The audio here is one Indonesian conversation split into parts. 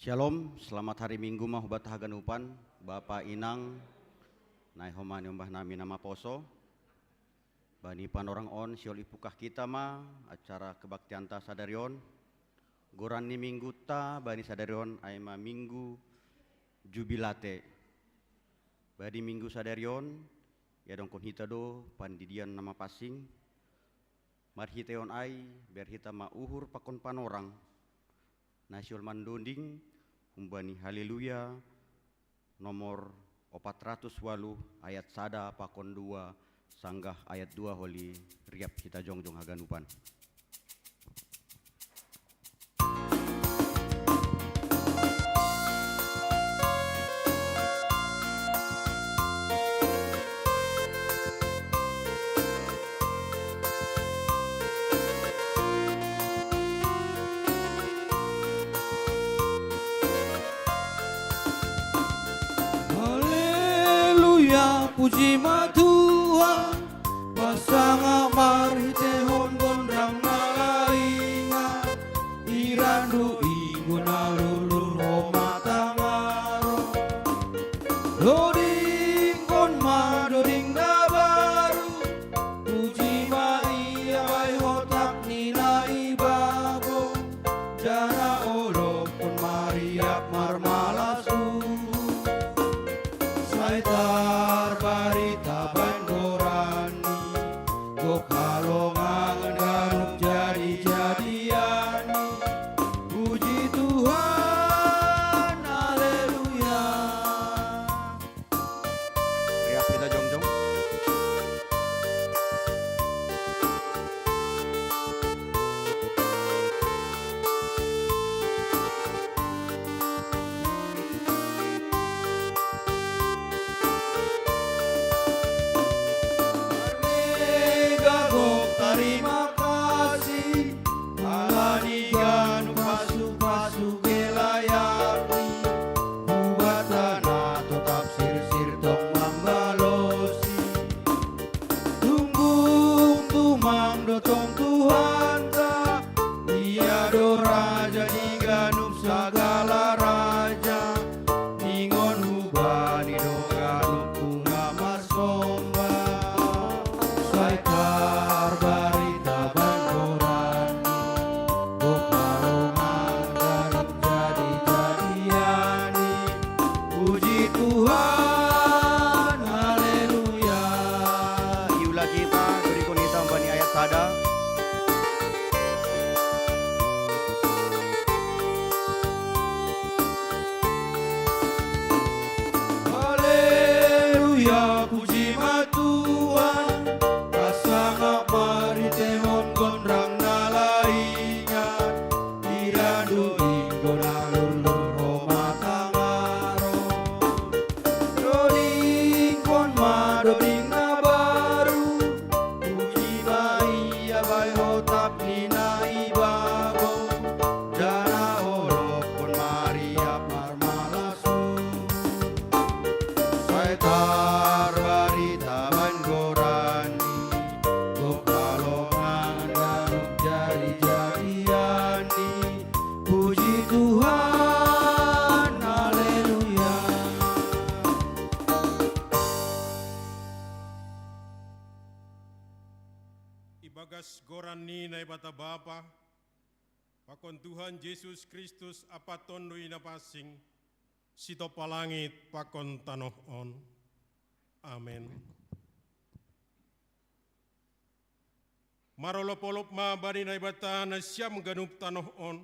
Shalom, selamat hari Minggu mah hubat haganupan, Bapak Inang, naik homa nyombah nami nama poso, bani panorang on siol ipukah kita mah acara kebaktian ta sadarion, goran ni minggu ta bani sadarion aima minggu jubilate, bani minggu sadarion ya dongkon hita do pandidian nama pasing, mar hiteon ai ber hita ma uhur pakon panorang. Nasional mandunding umbani haleluya nomor 408 ayat sada pakon 2 sanggah ayat 2 holi riap kita jongjong haganupan. Puji ma Tuhan, pasang marhitehon gondrang nalainga, irandu iguna lulur homa tangaro, doding kon ma doding dabaru, puji ma iya bai hotak nina ibabo, jana olok kon mariap marmalasu, saitar barita bandorani go kalongan ganup jadi-jadiani puji Tuhan haleluya. Riap kita jongjong. Terima kasih alani ganu pasu-pasu gelayani buatana tetap sir-sir tong mambalosi tunggung tumang dotong Tuhan ta ia do raja di ganup sagala raja ningon hubani do ganup bunga marsomba saitar barita bandorani gokalongan ganup jadi-jadiani puji Tuhan haleluya. Iula kita berikut kita umbani ayat sada. Haleluya puji ma Tuhan, pasang marhitehon gondrang nalaingan, irandu ingkona lulur homa tangaro, doding kon ma doding na baru, puji ma iya bai hotak nina ibabo, jana olok kon mariap marmalasu, saitar barita bandorani gokalongan ganup jadi-jadiani puji Tuhan haleluya. Ibagas goran ni na ibata Bapa, pakon Tuhan Yesus Kristus apaton doi na pasing, sito palangit pakon tanoh on. Amen. Marolopolop ma bani na ibata na siyam ganup tanoh on,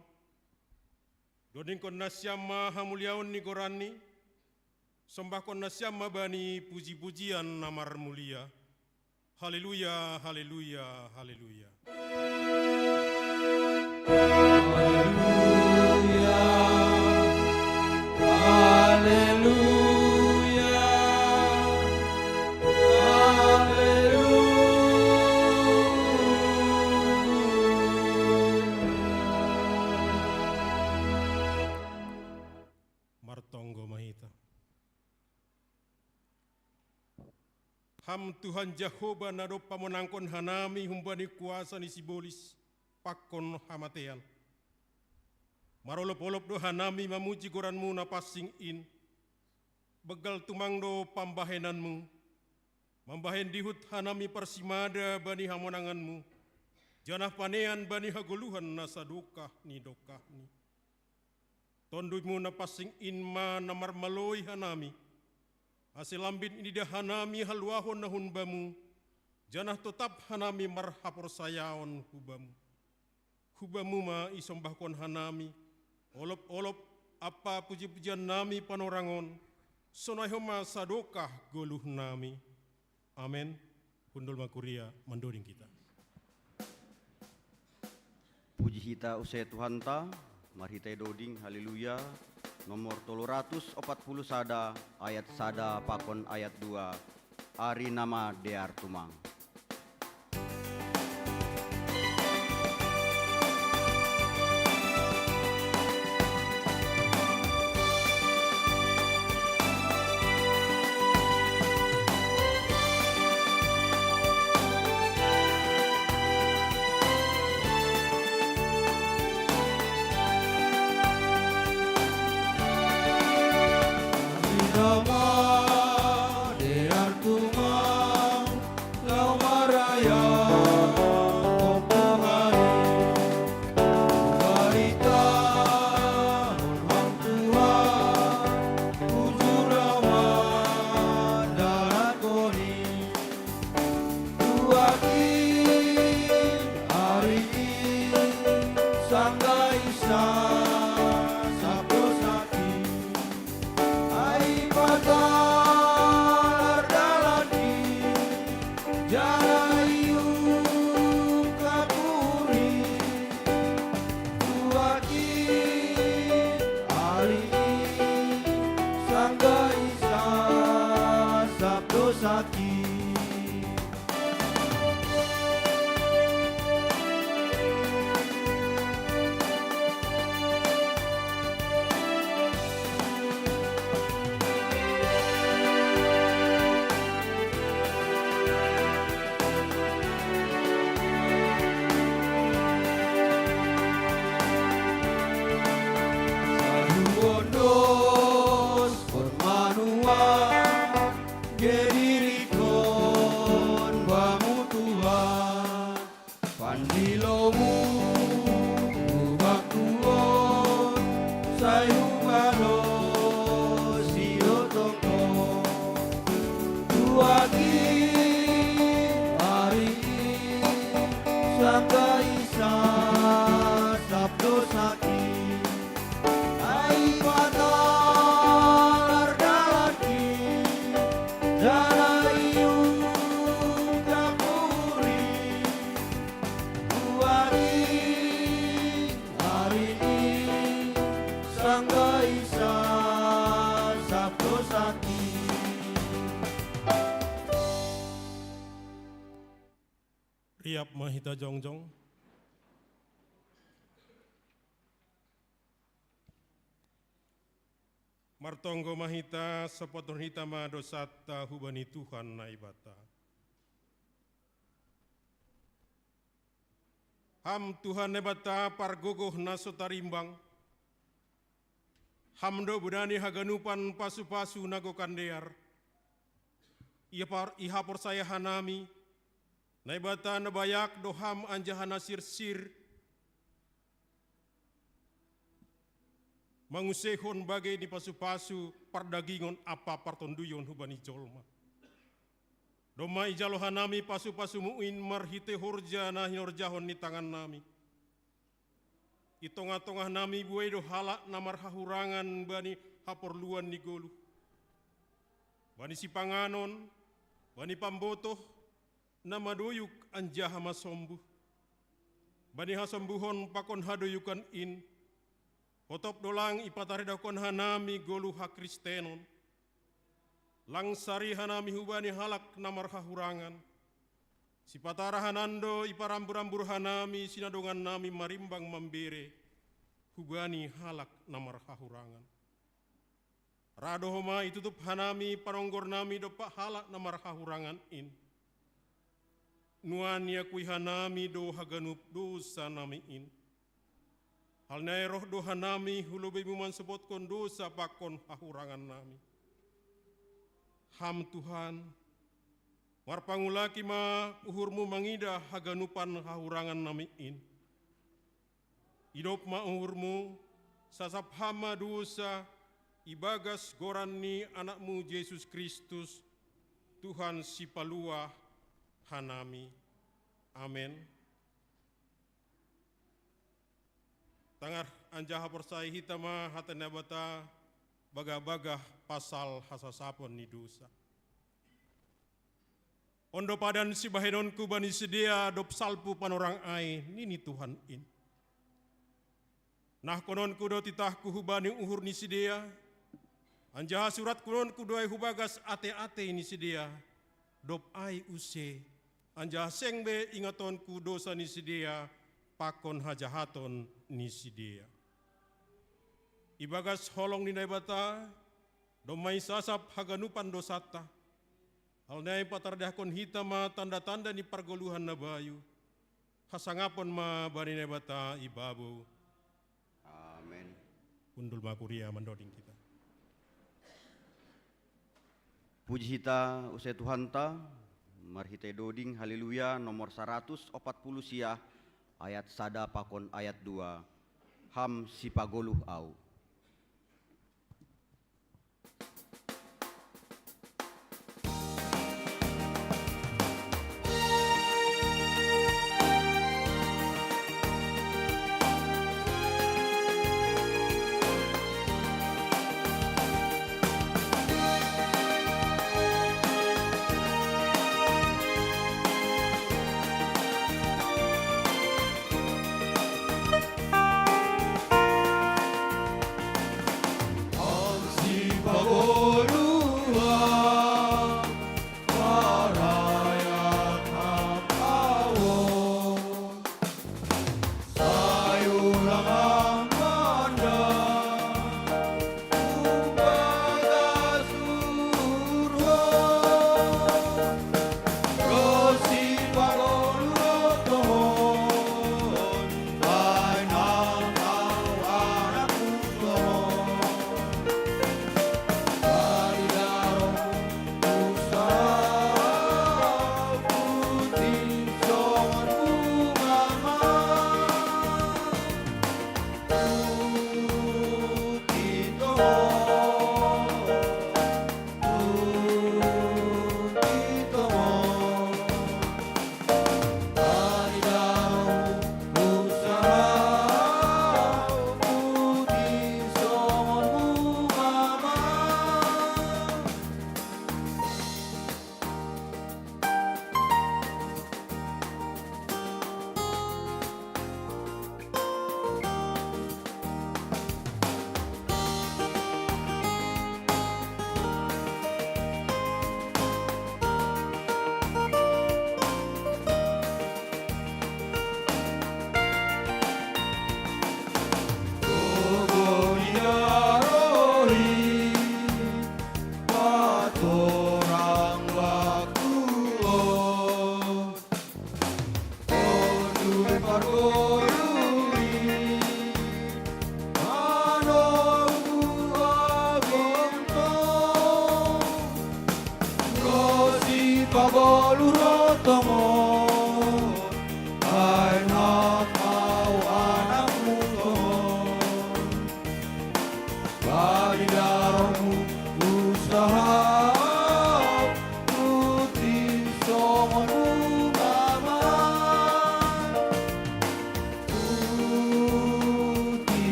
doding kon na siyam ma hamuliaon ni goran ni, sombah kon na siyam ma bani puji-pujian namar mulia. Haleluya, haleluya, haleluya. Haleluya, Martonggo mahita. Ham Tuhan Jehovah nado pamonangkon hanami humbani kuasa ni sibolis pakon hamatean. Marolop-olop do hanami mamuji goranmu na passing in. Begal tumang do pambahenanmu. Mambahen dihut hanami persimada bani hamonanganmu. Janah panean bani hagoluhan na sadukah ni dokah ni. Tonduymu na passing in ma namar maloi hanami. Hasil lambin ini dah hanami haluahon na hunbamu. Janah tetap hanami marhapor sayaon hubamu. Hubamu ma isombahkon hanami. Olop-olop apa puji-pujian nami panorangon, sonahoma sadokah goluh nami. Amin. Hundul makuria mandoring kita. Puji hita usai Tuhan ta, marhitai doding haleluya. Nomor 340 sada, ayat sada pakon ayat 2. Ari nama dear tumang. Riap mahita jongjong. Martonggo mahita sepotong hita ma dosata hubani Tuhan naibata. Ham Tuhan nebata pargogoh nasotarimbang. Hamdo budani haganupan pasu-pasu nago kandear. Iha persaya hanami. Naibata nabayak doham anjahana sir-sir. Mangusehon bagai di pasu-pasu pardagingon apa partonduyon hubani jolma. Doma ijalo hanami pasu-pasu muin marhite horja na hinorjahon ni tangan nami. Itongah-tongah nami buai do halak namar hahurangan bani haporluan ni golu. Bani si panganon, bani pambotoh, nama doyuk anjaha masombu. Bani hasombuhon pakon hadoyukan in. Hotop dolang ipataridakon hanami golu hakristenon. Langsari hanami hubani halak namar hahurangan. Si patara hanando iparambur-ambur hanami sinadongan nami marimbang membere. Hubani halak namar hahurangan. Radohoma itutup hanami paronggor nami dopak halak namar hahurangan in. Nuania kui hanami do haganup dosa nami in. Halnai roh doha nami hulubi muman sepotkon dosa pakon hahurangan nami. Ham Tuhan, marpangulaki ma uhurmu mangida haganupan hahurangan nami in. Hidup ma uhurmu, sasap hama dosa, ibagas gorani anakmu Yesus Kristus, Tuhan si palua hanami. Amin. Tangar anjaha persai hitama hatana bata baga-baga pasal hasasapon ni dosa. Ondo padan si bahedonku bani sedia dop salpu panorang ai nini Tuhan in. Nah konon kudo titahku hubani uhur ni sedia. Anjaha surat konon kudo ai hubagas ate-ate ni sedia. Dop ai use. Anjaha sengbe ingatonku dosa ni sedia. Pakon hajahaton ni sedia. Ibagas holong ninai bata, domai sasap haganupan dosata. Halnai patardahkon hitama tanda-tanda ni pargoluhan na bayu. Hasangapon ma baninai bata ibabu. Amin. Undul makuria mandoding kita. Puji hita usai Tuhanta, marhite doding haleluya nomor 140 sia ayat sada pakon ayat 2. Ham sipagoluh au.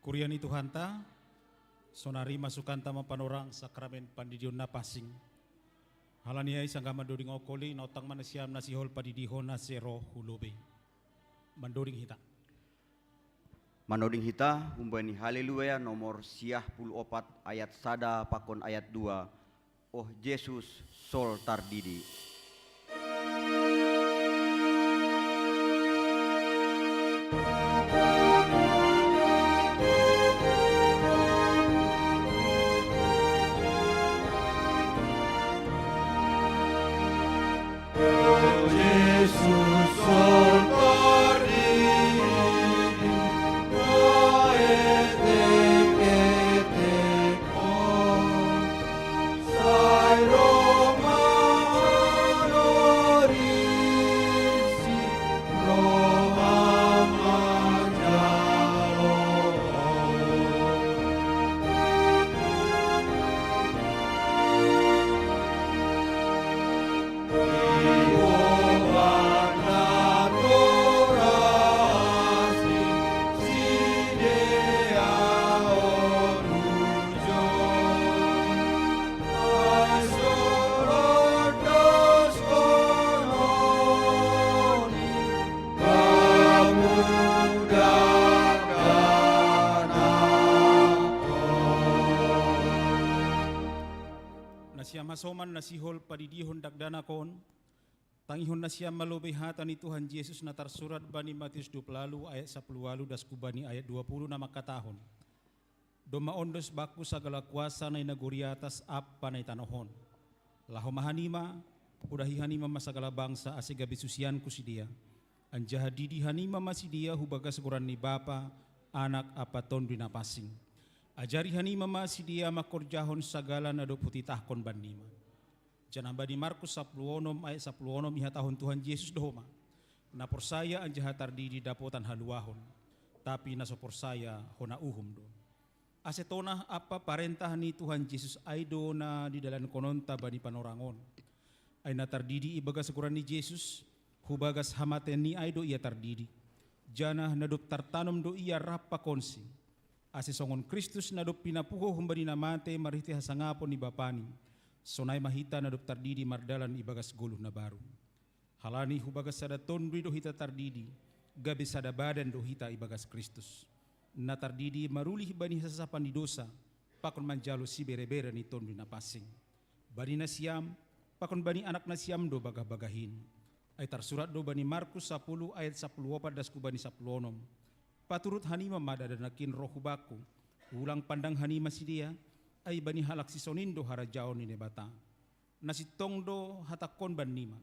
Kuriani Tuhanta, sonari masukan tama panorang sakramen pandidion napasing. Halaniai sangga mandoring okoli nautang manasiam nasihol padidihon nasero hulobe. Mandoring hita. Manoding hita humbani haleluya nomor 54 ayat 1 pakon ayat 2. Oh Yesus sol tardidi. Yesus sol tardidi, naetek sai Roma honorisi, Roma manjalo. Nasiyam hasoman nasihol padidihon dagdanakon, tangihon nasiyam malubihatan ni Tuhan Yesus na tarsurat bani Matius 20 ayat 10 das kubani ayat 20 na makatahon. Domaondos baku sagala kuasa na inaguriatas apa na itanohon. Lahomahanima, udahihanima masagala bangsa asigabi susian kusidia. Anjahadidi hanima masidia hubaga seguran ni Bapa, anak apaton dinapasing. Ajari hanima masidia makorjahon sagala na doputitahkon banima. Janamba di Markus 10 ayat 10 ihatahon Tuhan Yesus dohoma. Naporsaya anjahatardidi dapotan haluahon. Tapi nasoporsaya hona uhum do. Asetona apa parentah ni Tuhan Yesus aido na di dalam kononta bani panorangon. Ay natardidi ibaga seguran ni Yesus, hubagas hamaten ni aido ia tardidi. Jana nadop tartanom do ia rapa konsi. Ase songon Kristus nadop pinapuho humbani namate mariti hasangapon ni Bapani. Sonay mahita nadop tardidi mardalan ibagas guluh na baru. Halani hubagas sada tondui do hita tardidi, gabi sada badan do hita ibagas Kristus. Na tardidi marulih bani sasapan ni dosa, pakon manjalo si bere-bere ni tondui na pasing. Bani na siyam, pakon bani anak na siyam do bagah-bagahin. Ay tarsurat do bani Markus 10 ayat 10 das kubani 10. Paturut hanima madadanakin roh baku, ulang pandang hanima si dia, ay bani halak si sonindo harajaon ni nebata. Nasitong do hatakon banima,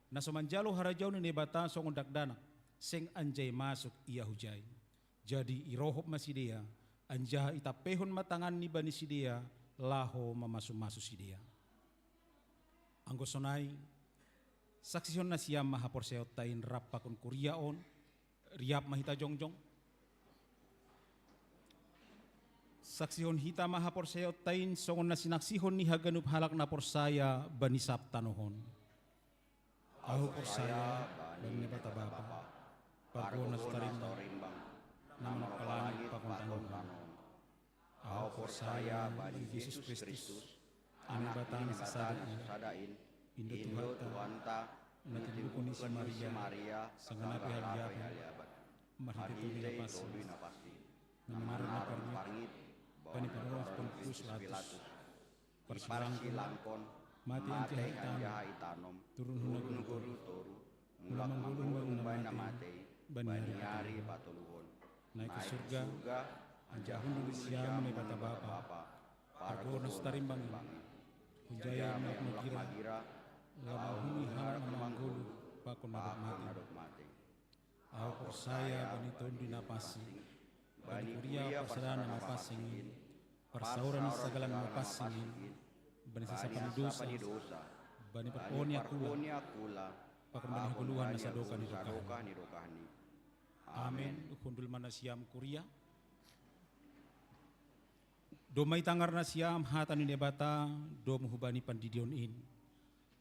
nasomanjalo harajaon ni nebata songon dakdana, seng anjay masuk iya hujay. Jadi irohop masi dia, anjaha itapehon matangan ni bani si dia, laho mamasu-masu si dia. Anggosonay, saksihon na siyam mahaporseot tain rapakon kuriaon, riap mahita jongjong, saksihon hita mahaporsaya tain songon na sinaksihon ni haganup halak na porsaya banisap tanohon. Aho porsaya bani bata bapa, pargo na starimbang, naman kalangit pakuntanon. Aho porsaya bani Yesus Kristus, ani batang sasadain, Indo Tuhanta, natilukon ni si Maria, sanganapi haliabat, mahitito na pasti, namaron na parngit, panipanuas pangkus latus, parsilangkon, mati ang jahitanom, turun hunaguru, mulak manggulong baru namate, banyari patuluhon, naik ke surga, anjahun dulu siya may batabapa, pargo na starimbangin, hunjaya mulak magira, labahuni halang manggulu, pakon madagmati. Aho porsaya baniton dinapasi, bani kuria pasarana mapasingin, parsauran ni sagalang mapasingin, bani sasapan dosa, bani paponya kula, pakon bani huluhan na sadoka ni rokahani. Amen. Ukundul man na siyam kuria. Domay tangar na siyam hatan ni nebata, dom hubani pandidion in.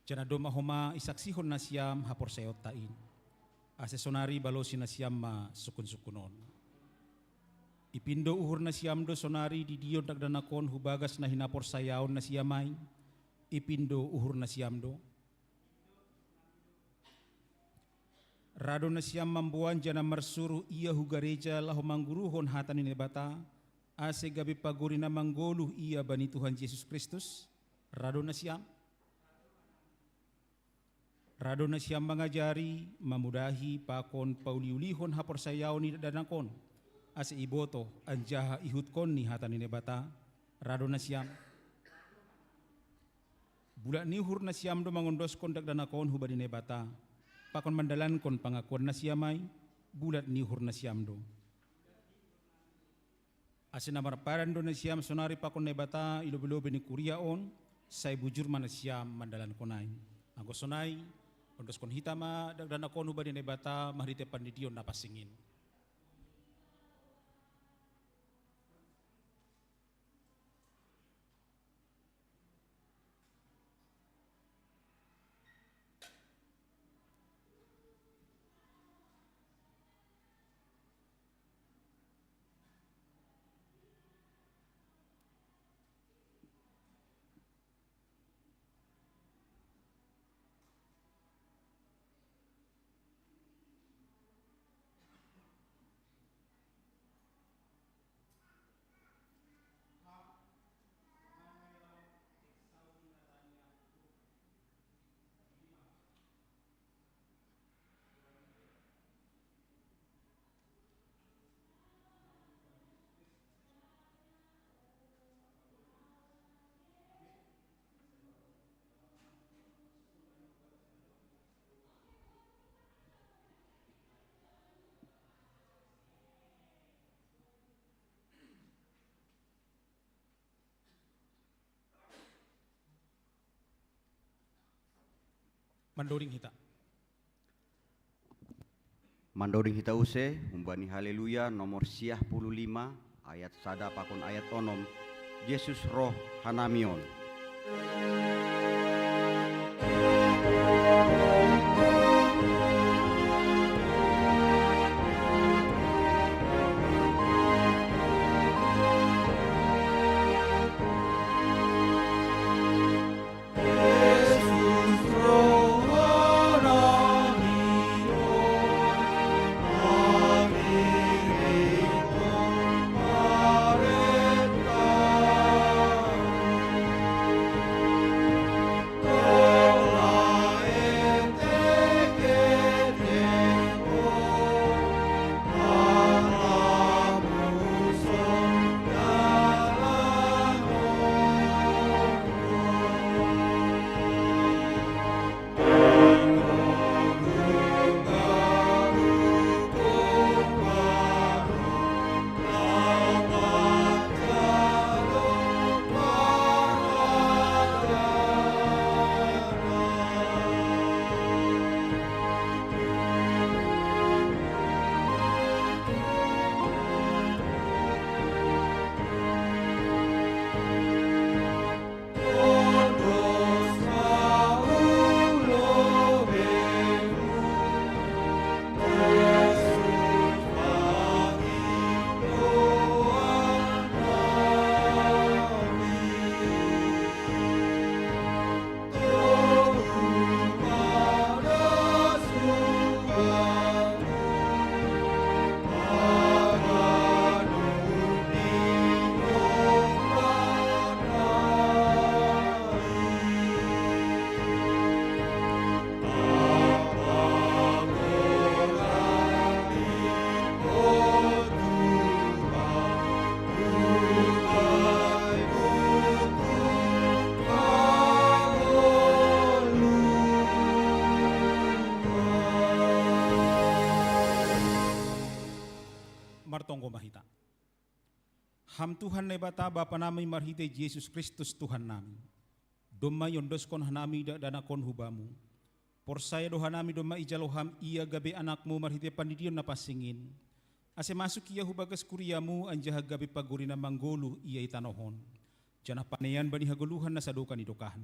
Jana doma homa isaksihon na siyam haporsayot tain. Asesonari balosi na siyam ma sukun-sukunon. Ipindo uhur na siyam do sonari di diyon dagdanakon hubagas na hinaporsayaon na siyamay. Ipindo uhur na siyam do. Rado na siyam mambuan jana marsuru iya hu gareja lahu mangguruhon hatan ni bata, ase gabi paguri na manggoluh iya bani Tuhan Yesus Kristus. Rado na siyam mangajari, mamudahi, pakon, pauliulihon hapor sayaw ni danakon, ase iboto, anjaha ihutkon ni hatan ni bata. Rado na siyam bulat nihur na siyam do mangondos kon dagdanakon hu bani bata. Pakon mandalan kon pangakuan na siyamay, bulat nihur na siyam do. Asin namarparan do na siyam sonari pakon na bata ilobe-lobe ni kuriaon, say bujur man na siyam mandalan konay. Angko sonay, ondos kon hitama dagdanakon hu bani bata mahrite pandidion napasingin. Mandoring hita. Mandoring hita use, umbani haleluya nomor 55 ayat sada pakon ayat onom, Yesus roh hanamion. Martonggo mahita. Ham Tuhan na bata bapa namin marhite Yesus Kristus Tuhan namin. Doma yondos kon hanami danakon hubamu. Porsaya doha nami doma ijaloham iya gabi anakmu marhite pandidion na pasingin. Ase masuk iya hubagas kuriamu anjaha gabi paguri na manggolu iya itanohon. Jana paneyan bani haguluhan na sadukan idokahan.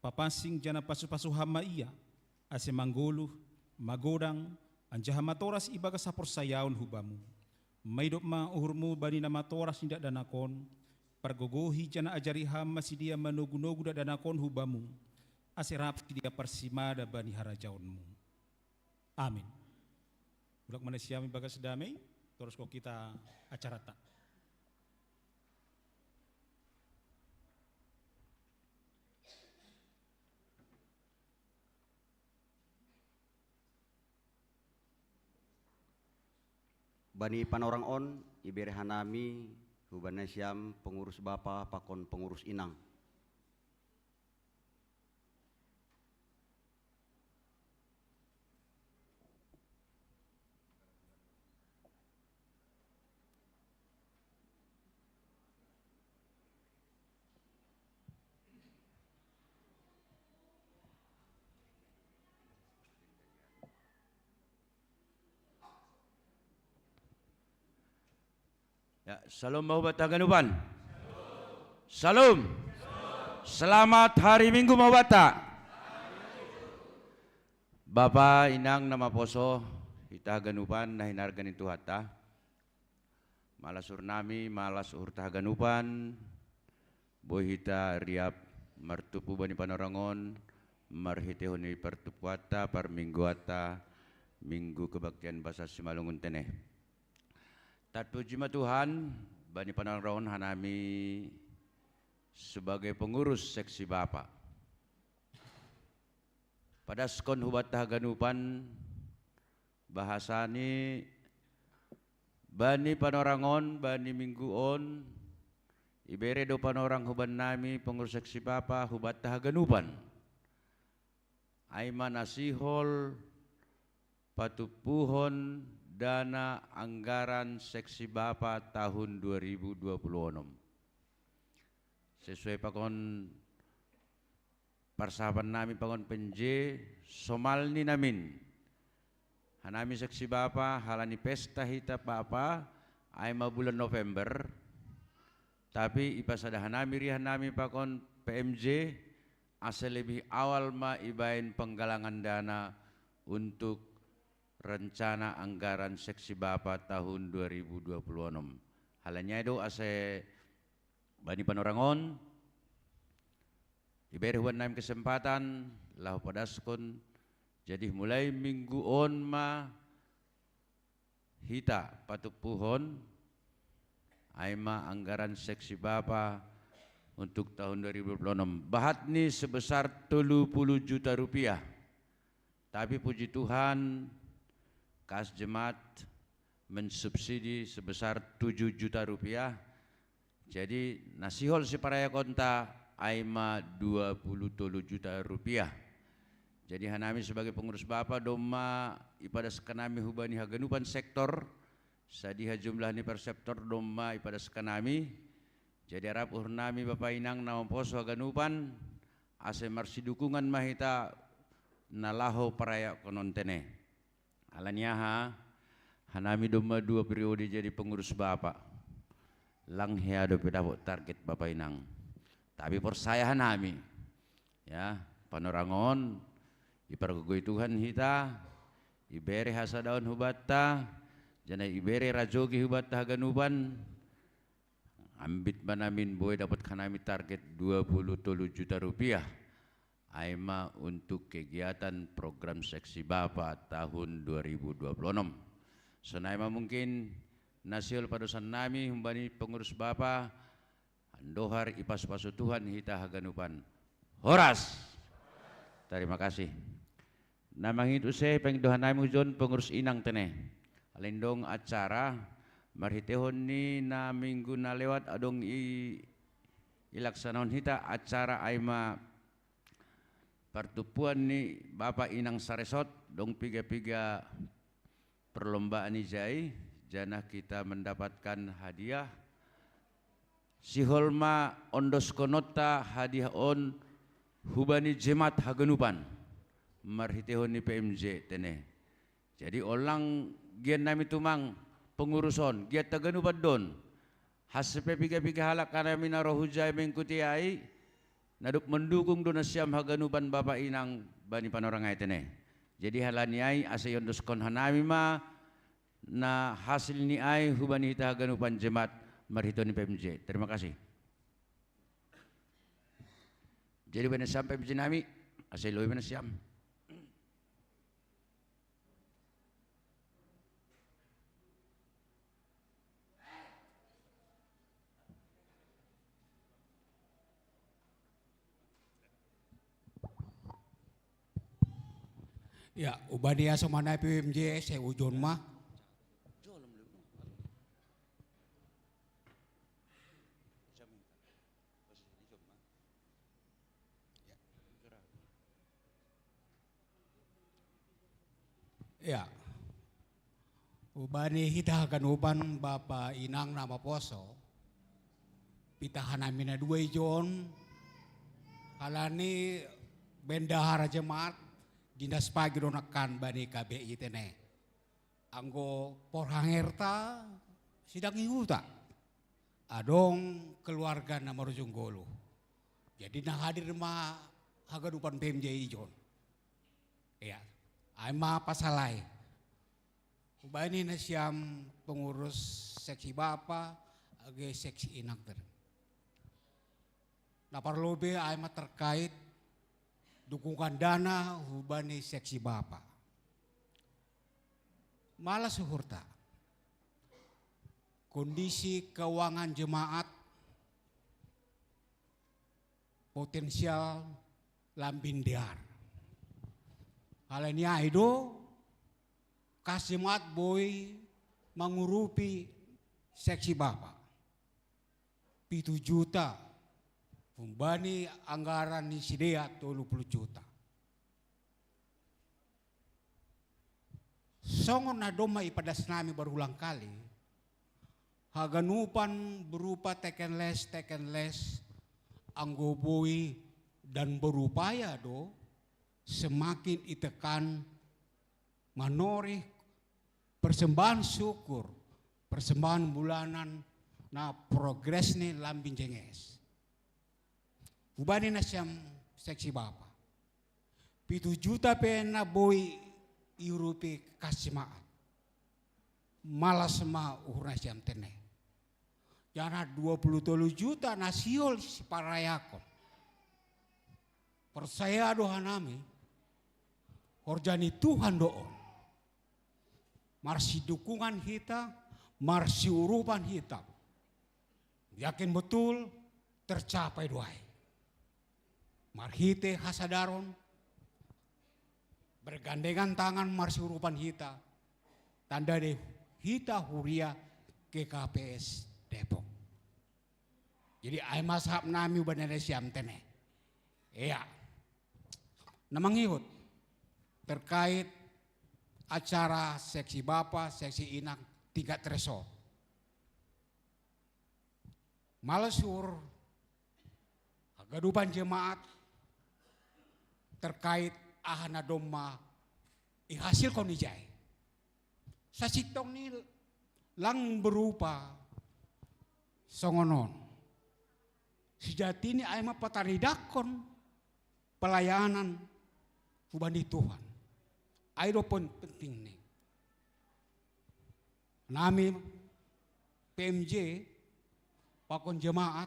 Papasing jana pasu-pasu hama iya. Ase manggolu, magodang, anjaha matoras ibagas sa porsayaon hubamu. Maidop ma uhurmu bani na matoras nindak danakon. Pargogohi jana ajari hama si dia manugu-nugu da danakon hubamu. Ase rapti dia persimada bani harajaonmu. Amin. Ulak mana siami bagas damai, terus kok kita acara tak. Bani panorang on, ibere hanami, hubana siam pengurus bapa, pakon pengurus inang. Ya, salam Mahubat Haganupan. Salam. Selamat hari Minggu Mahubata. Bapa inang nama poso hita Haganupan na hinargan itu hata. Malas urnami, malas urta Haganupan. Boy hita riap martupu bani panorangon, marhitehoni pertupuata par mingguata, minggu kebaktian bahasa Simalungun teneh. Puji Tuhan, bani panorangon hanami sebagai pengurus seksi Bapak. Pada skon hubat Haganupan bahasani bani panorangon, bani mingguon, ibere do panorang huban nami pengurus seksi Bapak hubat Haganupan. Aiman asihol patupuhon dana anggaran seksi Bapa tahun 2026. Sesuai pakon persahaban nami pakon penje somalni namin. Hanami seksi Bapa halani pesta hita Bapa aima bulan November. Tapi ipasada hanami rihan nami pakon PMJ asal lebih awal ma ibain penggalangan dana untuk rencana anggaran seksi Bapa tahun 2026. Halanya itu ase bani panorangon iberi huan naim kesempatan lahu padaskon jadi mulai minggu on ma hita patupuhon aima anggaran seksi Bapa untuk tahun 2026. Bahat ni sebesar 30 juta rupiah. Tapi puji Tuhan kas jemaat mensubsidi sebesar 7 juta rupiah. Jadi nasihol si paraya konta aima 23 juta rupiah. Jadi hanami sebagai pengurus Bapa doma ipada sekanami hubani Haganupan sektor sadiha jumlah ni per sektor doma ipada sekanami. Jadi harap urnami Bapak inang nama poso Haganupan ase marsi dukungan mahita nalaho paraya konontene. Alanyaha hanami doma 2 periode jadi pengurus Bapak. Lang heado pedapok target Bapak inang. Tapi persaya hanami ya panorangon ipargogoy Tuhan hita ibere hasadaon hubata jana ibere rajogi hubata Haganupan ambit manamin boy dapat kanami target 23 juta rupiah aima untuk kegiatan program seksi Bapak tahun 2026. Senaima mungkin nasil padosan nami humbani pengurus Bapak andohar ipas pasu Tuhan hita Haganupan. Horas. Terima kasih. Namang itu saya pengdohan nami hujon pengurus inang teneh. Alindong acara marhitehon ni na minggu na lewat adong ilaksanaon hita acara aima pertupuan ni Bapak inang saresot dong piga-piga perlombaan ijai jana kita mendapatkan hadiah siholma ondoskonota hadiah on hubani jemaat Haganupan marhitehon ni PMJ teneh. Jadi orang gian nami tumang penguruson giat Haganupan don hasepe piga-piga halak karena minaro hujai mengikuti ai naduk mendukung dona siam Haganupan Bapak inang bani panorangai teneh. Jadi halani ai asayon doskon hanami ma na hasil ni ai hubani hita Haganupan jemaat marhitoni PMJ. Terima kasih. Jadi bani sampai PMJ nami, asal loy bani siam. Ya, ubania semana PMJ saya ujon mah. Ya, ubani kita akan uban Bapak Inang nama poso. Pitahan amina dua ijon. Halani bendahara jemaat dinas pagi donakan bani KBI tene. Anggo porhangerta sidang iuta. Adong keluarga nama Rojonggolo. Jadi nah hadir mah hagadupan PMJ ijon. Ya, aima pasalai. Ubani na siyam pengurus seksi bapa, age seksi inak ter. Naparlobe aima terkait dukungan dana hubani seksi bapa. Malah suhurta. Kondisi keuangan jemaat potensial lambindiar. Hal ini aido kasimat boy mengurupi seksi bapa. 7 juta. Umbani anggaran ni sidea 30 juta. Songon na doma ipadas nami berulang kali. Haganupan berupa teken les anggo boy dan berupaya do semakin itekan manori persembahan syukur, persembahan bulanan na progres ni lambing jenges. Ubani na siyam seksi bapa. 7 juta pena boy iurupi kasimaat. Malas ma uhurna siyam tene. Jana 23 juta nasiol si parayakon. Persaya doa nami. Horjani Tuhan doon. Marsi dukungan kita, marsi urupan kita. Yakin betul tercapai doai. Marhite hasadaron, bergandengan tangan marsi urupan kita. Tanda deh kita huria ke KPS Depok. Jadi ay mashab nami ubanane siam tene. Iya. Namangihut terkait acara seksi bapa, seksi inak tingkat tresor. Malasur gadupan jemaat terkait ahana doma ihasil konijai. Sasitong ni lang berupa songonon. Sejati ini ay mapataridakon pelayanan hubani Tuhan. Ayo pun penting nih. Nami PMJ pakon jemaat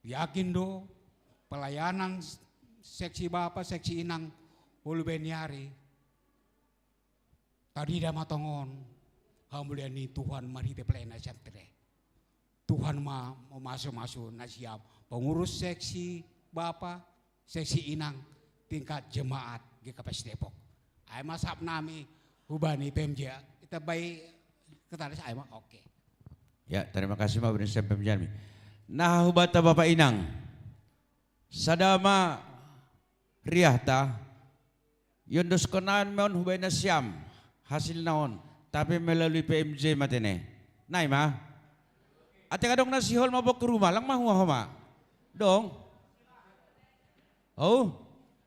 yakin do pelayanan seksi bapa seksi inang hulu beniari tadi dah matongon hamuliani Tuhan mari te pelayanan santre Tuhan ma mau masuk na siap pengurus seksi bapa seksi inang tingkat jemaat GKPS Depok. Ay masap nami hubani PMJ kita baik ketara saya mah oke. Ya, terima kasih Pak Brinsen PMJ. Nah, hubata Bapak Inang, sadama riahta, yondos konan meon hubay na siyam, hasil naon, tapi melalui PMJ matene. Nay ma, ate kadong nasihol mabok ke rumah, lang mahuwa ma, dong. Oh,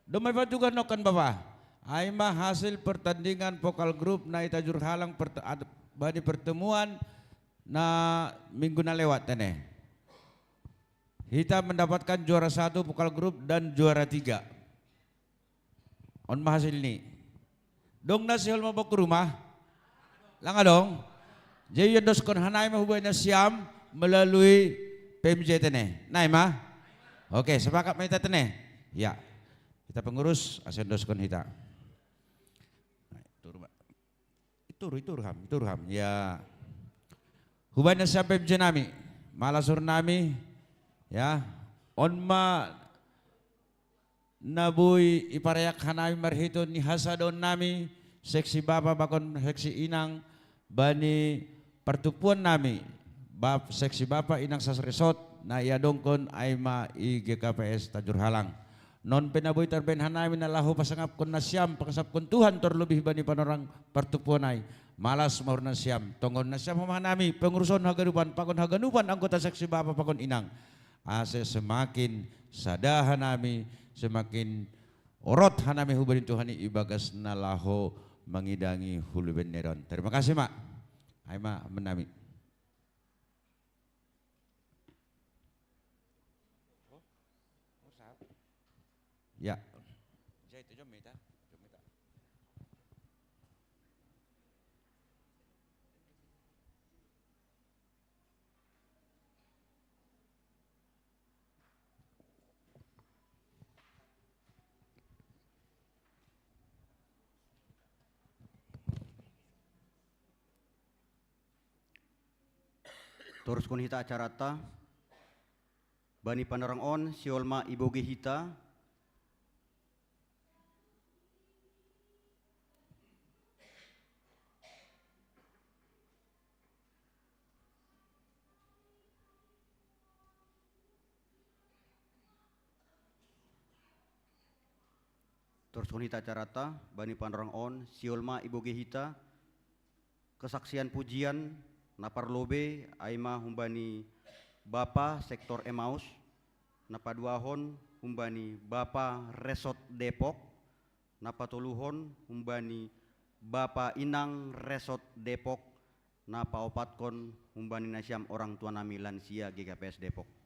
dong may patugan nokan Bapak. Ay ma hasil pertandingan vokal group na itajur halang bani pertemuan na minggu na lewat tene. Kita mendapatkan juara 1 vokal group dan juara 3. On hasil ini. Dong nasihol mabok ke rumah. Langa dong. Jadi yung doskon hanay mahubay na siyam melalui PMJ tene. Nay ma? Oke, sepakat may tene. Ya. Kita pengurus asen doskon kita. Itu ruham. Ya. Hubay na siyam PMJ nami. Malasur nami. Ya, onma Nabuy iparayak hanami marhiton ni hasadon nami seksi bapa bakon seksi inang bani pertupuan nami seksi bapa inang sasresot na iadongkon aima i GKPS Tajur Halang. Non penaboy tarben hanami na lahu pasangap kon nasyam pakasap kon Tuhan terlebih bani panorang pertupuan ay malas mahur nasyam tonggon nasyam humanami pengurusan haganupan pakon haganupan anggota seksi bapa pakon inang ase semakin sadahan nami semakin orot hanami hubarin Tuhani ibagas nalaho mengidangi hulu beneron. Terima kasih mak. Aima menami. Ya. Terus kun hita acarata bani panorang on siolma iboge hita terus kun hita acarata bani panorang on siolma iboge hita kesaksian pujian naparlobe aima humbani Bapa sektor Emmaus napaduahon humbani Bapa Resort Depok napatuluhon humbani Bapa Inang Resort Depok napaopatkon humbani nasyam orang tua nami lansia GKPS Depok.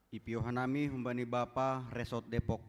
Ipiohanami humbani Bapa Resort Depok.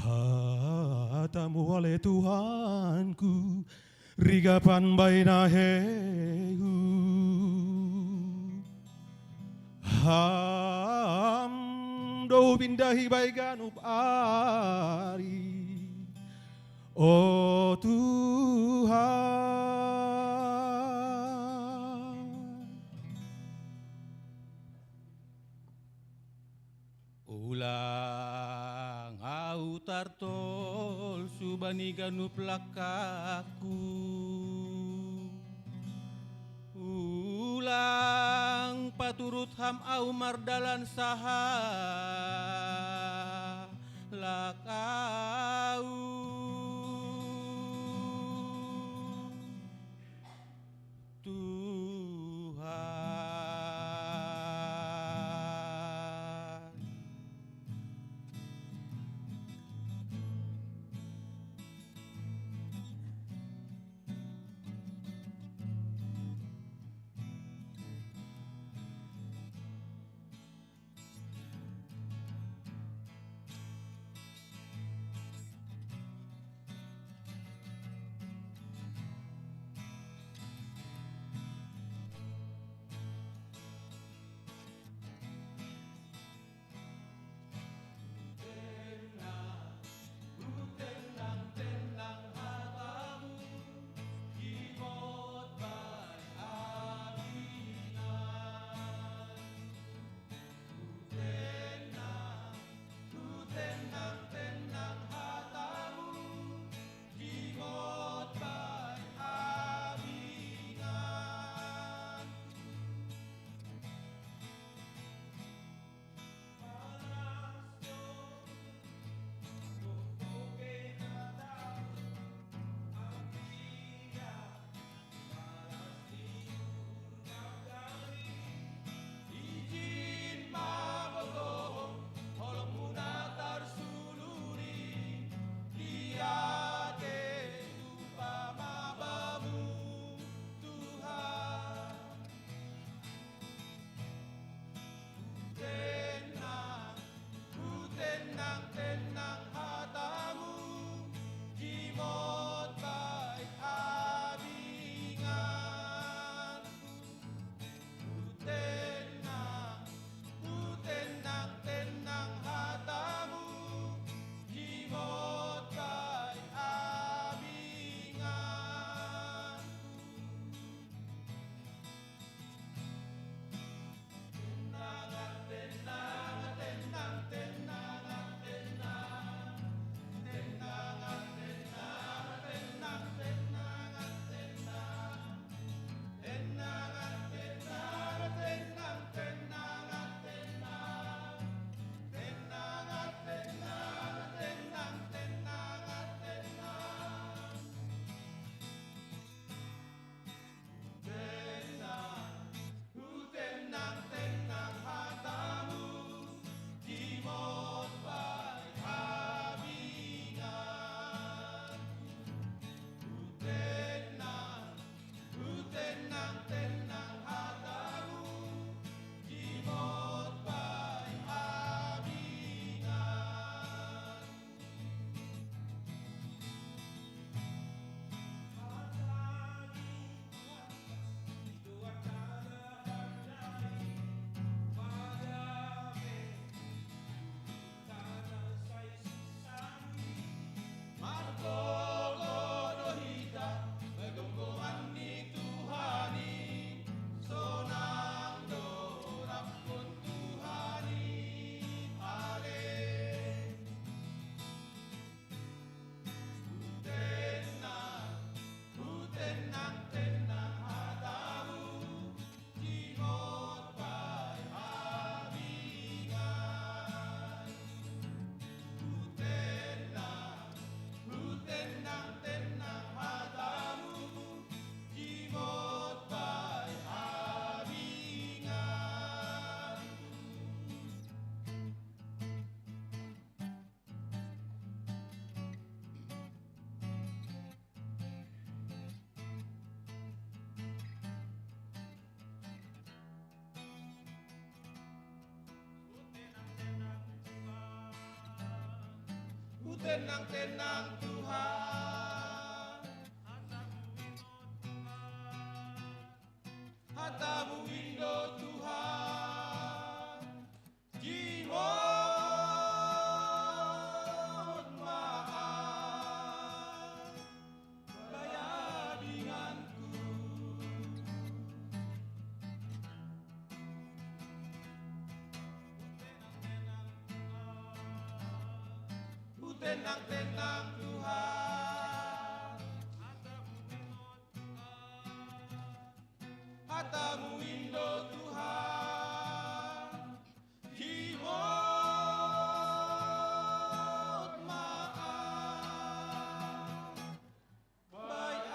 Hatamu oleh Tuhanku, rigapan baina heu. Ham do pindahi baiganup ari. Oh Tuhan. Ulang au tartol subani ganup lakaku. Ulang paturut ham au mardalan saha lakau. Tuhan. tenang-tenang Tuhan. Hatamu Indo Tuhan, Jihon maaf, bayadinganku. Tenang-tenang Tuhan, hatamu Indo Tuhan, Jihon maaf, bayadinganku.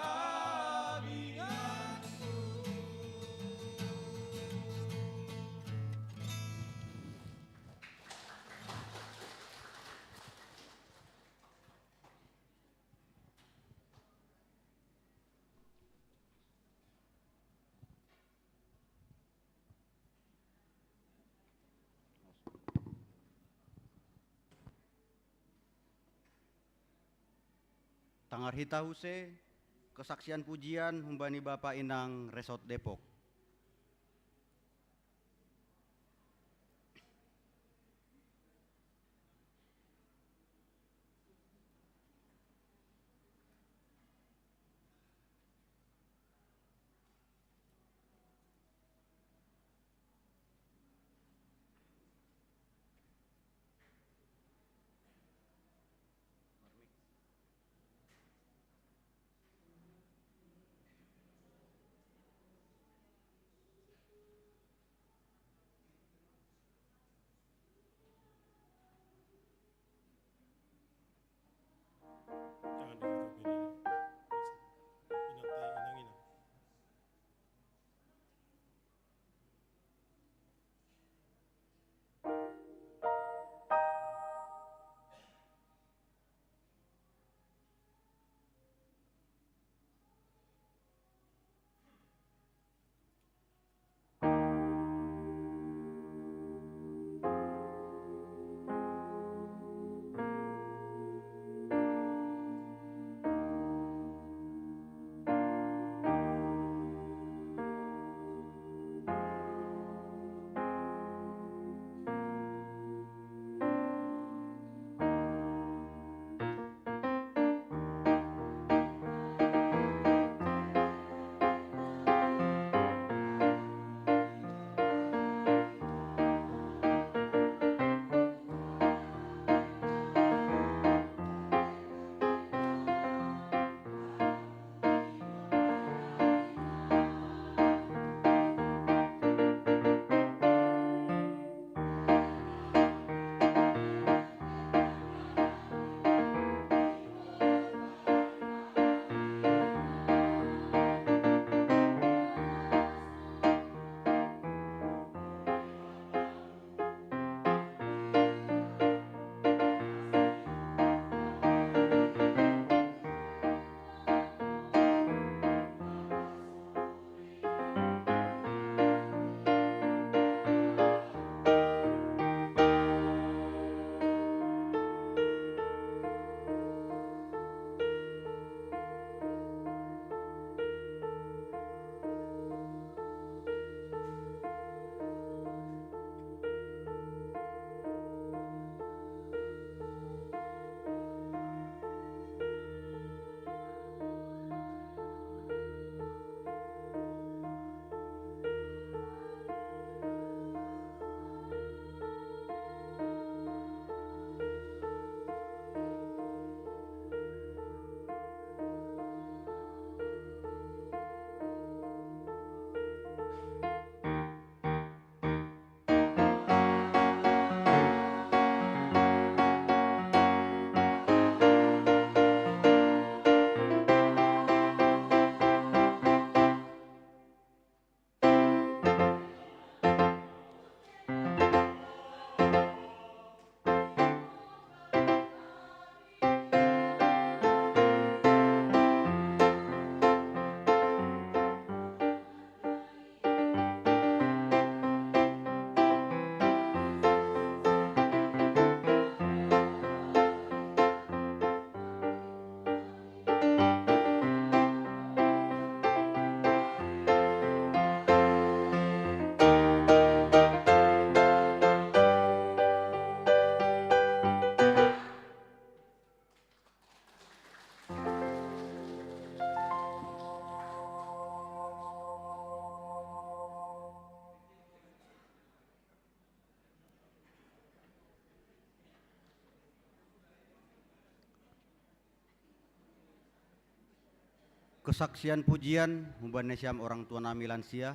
Tanggarhita Huse, kesaksian pujian humbani Bapak Inang Resort Depok. kesaksian pujian hubane siam orang tua nami lansia.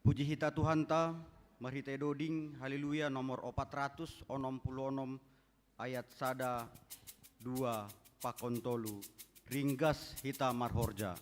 Puji hita Tuhan ta, mari kita doding haleluya nomor 466 ayat sada 2 pakontolu ringgas hita marhorja.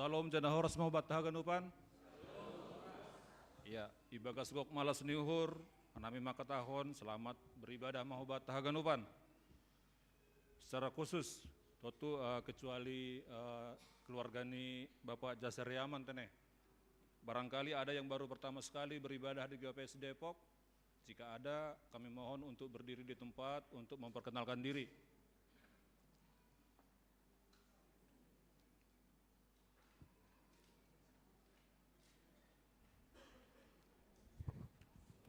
Salam jana horas mau batahagan upan. Ya, ibagas gok malas niuhur, anami makatahon, selamat beribadah mau batahagan upan. Secara khusus, totu kecuali keluarga ni Bapak Jasar Yaman tene. Barangkali ada yang baru pertama sekali beribadah di GPS Depok. Jika ada, kami mohon untuk berdiri di tempat untuk memperkenalkan diri.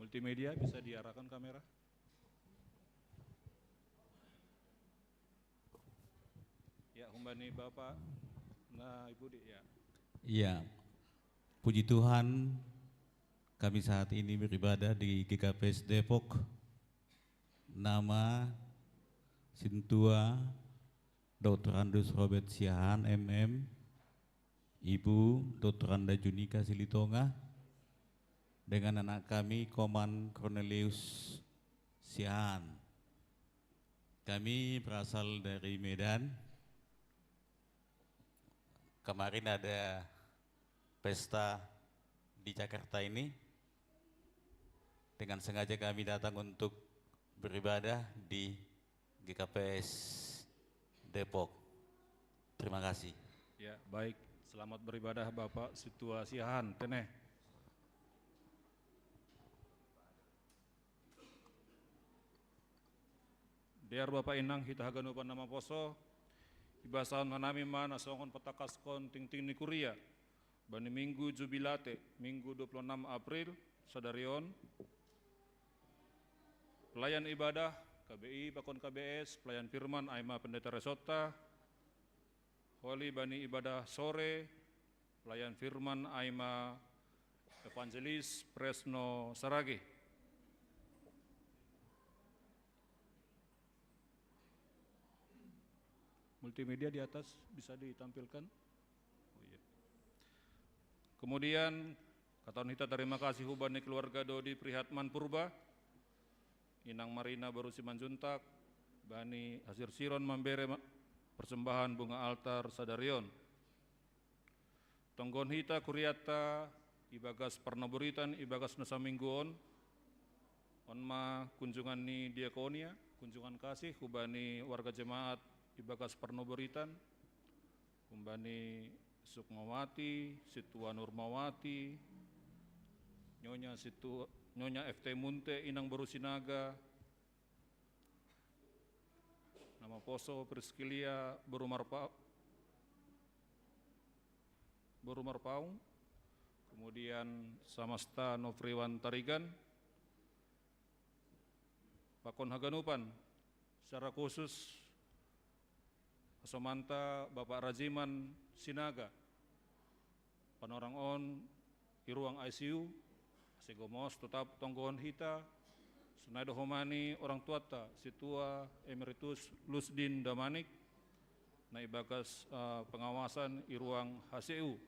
Multimedia bisa diarahkan kamera. Ya, humbani Bapak, nah Ibu Di, ya. Iya, puji Tuhan, kami saat ini beribadah di GKPS Depok. Nama Sintua Dr. Andus Robert Siahan MM, Ibu Dr. Anda Junika Silitonga, dengan anak kami Koman Cornelius Siahan. Kami berasal dari Medan. Kemarin ada pesta di Jakarta ini. Dengan sengaja kami datang untuk beribadah di GKPS Depok. Terima kasih. Ya, baik. Selamat beribadah Bapak Situa Siahan, teneh. Dear Bapak Inang hita haganupan nama poso, ibasahan manami mana songon patakaskon ting-ting ni kuria, bani minggu jubilate, minggu 26 April, sadarion, pelayan ibadah, KBI, Pakon KBS, pelayan firman, Aima Pendeta Resota, Holy bani ibadah sore, pelayan firman, Aima Evangelis Presno Saragi. Multimedia di atas bisa ditampilkan. Oh, iya. Kemudian katawan hita terima kasih hubani keluarga Dodi Prihatman Purba, Inang Marina Baru Simanjuntak, Bani Hasir Siron memberi persembahan bunga altar sadarion. Tonggon hita kuriata ibagas pernaburitan ibagas nasa mingguon, onma kunjungan ni diakonia, kunjungan kasih hubani warga jemaat ibagas pernoboritan, kumbani Sukmawati, Situa Nurmawati, Nyonya FT Munte, Inang Baru Sinaga, nama poso Priskilia Baru Marpaung, kemudian Samasta Novriwan Tarigan, Pakon Haganupan, secara khusus Asomanta Bapak Rajiman Sinaga, panorang on di ruang ICU, segomos tetap tonggohon hita, sunaido homani orang tuata, Situa Emeritus Lusdin Damanik, na ibagas pengawasan di ruang HCU.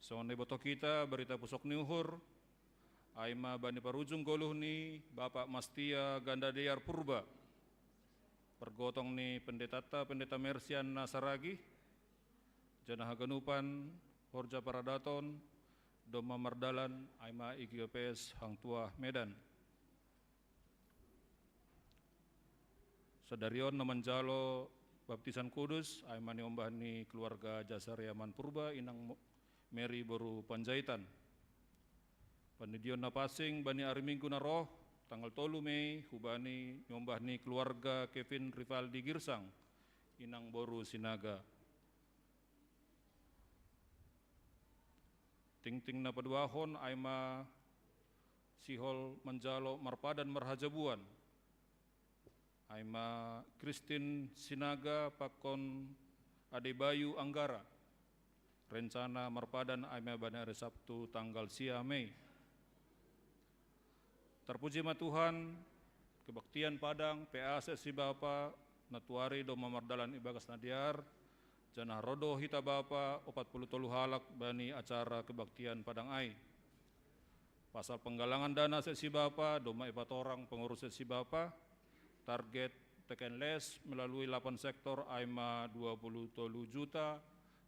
Sonde boto kita berita pusok niuhur, Aima bani parujung goluh ni Bapak Mastia Gandadeyar Purba, pergotong ni pendeta Mersian Nasaragi, Jana Haganupan, Horja Paradaton, Doma Mardalan, Aima IGPS Hang Tuah Medan. Sadarion namanjalo baptisan kudus, Aima niombah ni keluarga Jasar Yaman Purba, Inang Mary Baru Panjaitan. Panidion na pasing bani hari Minggu na roh, tanggal 3 Mei, hubani nyombah ni keluarga Kevin Rivaldi Girsang, Inang Boru Sinaga. Ting-ting na paduahon, Aima Sihol Manjalo Marpadan Marhajabuan, Aima Christine Sinaga Pakon Adebayu Anggara, rencana Marpadan Aima bani hari Sabtu tanggal 10 Mei. Terpuji ma Tuhan, kebaktian Padang, PASSI Bapa, Natuari Doma Mardalan Ibagas Nadiar, Janah Rodo Hita Bapa, 40 tolu halak bani acara kebaktian Padang Ai. Pasal penggalangan dana sesi Bapa, Doma Ipatorang pengurus sesi Bapa, target teken les melalui 8 sektor Aima 20 tolu juta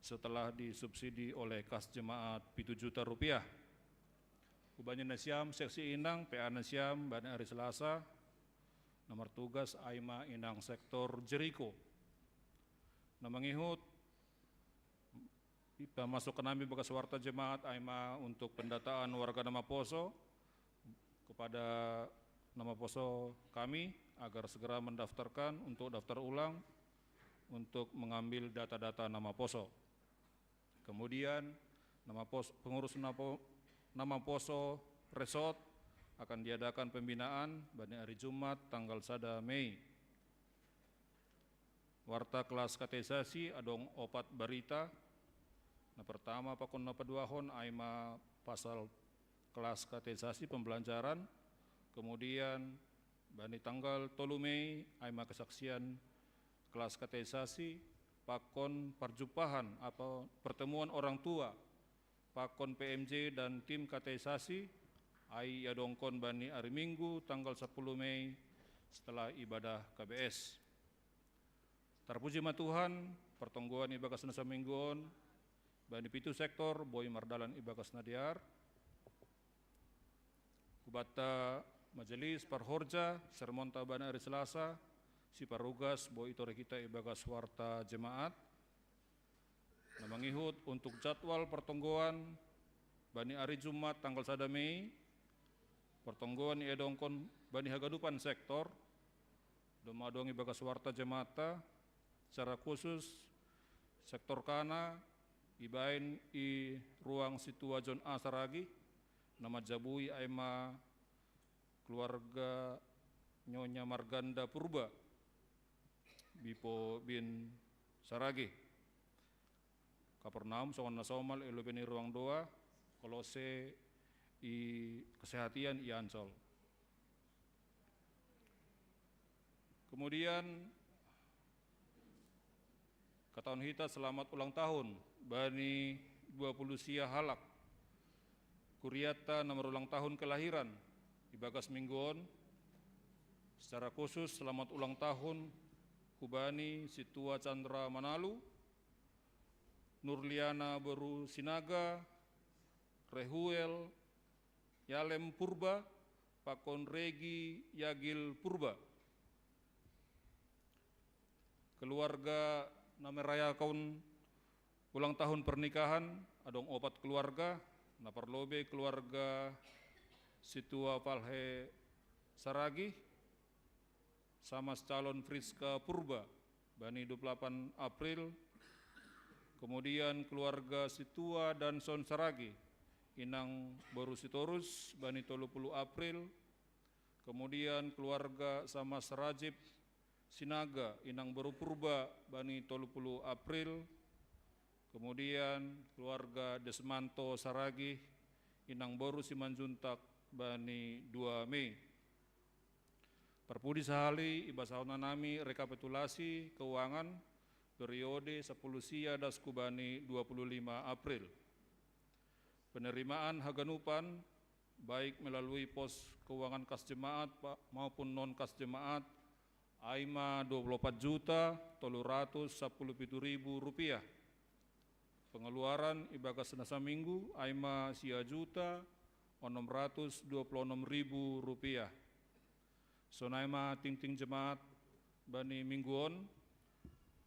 setelah disubsidi oleh kas jemaat 7 juta rupiah. Ubahnya Nasiam, seksi Inang, PA Nasiam, Bani hari Selasa, nomor tugas Aima Inang sektor Jeriko. Nama ngihut, masuk ke nami bekas warta jemaat Aima untuk pendataan warga nama poso kepada nama poso kami agar segera mendaftarkan untuk daftar ulang untuk mengambil data-data nama poso. Kemudian nama pengurus nama poso resort akan diadakan pembinaan pada hari Jumat tanggal 1 Mei. Warta kelas kateisasi adong opat berita. Nah pertama pakon na paduahon Aima pasal kelas kateisasi pembelajaran. Kemudian bani tanggal 3 Mei Aima kesaksian kelas kateisasi pakon perjumpahan atau pertemuan orang tua, Pakon PMJ dan tim kateisasi, Ai Yadongkon bani hari Minggu tanggal 10 Mei setelah ibadah KBS. Terpuji ma Tuhan, pertonggoan ibagas nasa mingguon, bani pitu sektor, Boy Mardalan ibagas Nadiar, kubata majelis parhorja, sermonta bani hari Selasa, si parugas, Boy itore kita ibagas warta jemaat, na mangihut untuk jadwal pertonggoan bani hari Jumat tanggal 1 Mei pertonggoan ia dongkon bani hagadupan sektor, domadongi bagas warta jemata, secara khusus sektor kana, ibain i ruang situa John A. Saragi, nama jabui aima keluarga Nyonya Marganda Purba, Bipo bin Saragi. Kapernaum songon nasomal elu beni ruang doa, kolose i kesehatian i Ancol. Kemudian kataun hita selamat ulang tahun bani 20 sia halak kuriata nomor ulang tahun kelahiran di bagas mingguon. Secara khusus selamat ulang tahun Kubani Situa Chandra Manalu, Nurliana Beru Sinaga, Rehuel Yalem Purba, Pakon Regi Yagil Purba. Keluarga nameraya kaun ulang tahun pernikahan, adong opat keluarga, naparlobe keluarga Situa Palhe Saragi, sama calon Friska Purba, bani 28 April, kemudian keluarga Situa dan Son Saragi, Inang Boru Sitorus, bani 30 April, kemudian keluarga sama Serajib Sinaga, Inang Boru Purba, bani 30 April, kemudian keluarga Desmanto Saragi, Inang Boru Simanjuntak, bani 2 Mei. Perpudi sahali ibasahuna nami rekapitulasi keuangan periode 10 sia das kubani 25 April. Penerimaan haganupan baik melalui pos keuangan kas jemaat maupun non kas jemaat aima 24.317.000 rupiah. Pengeluaran ibagas senasa minggu aima sia juta 626.000 rupiah. Sonaima ting-ting jemaat bani mingguon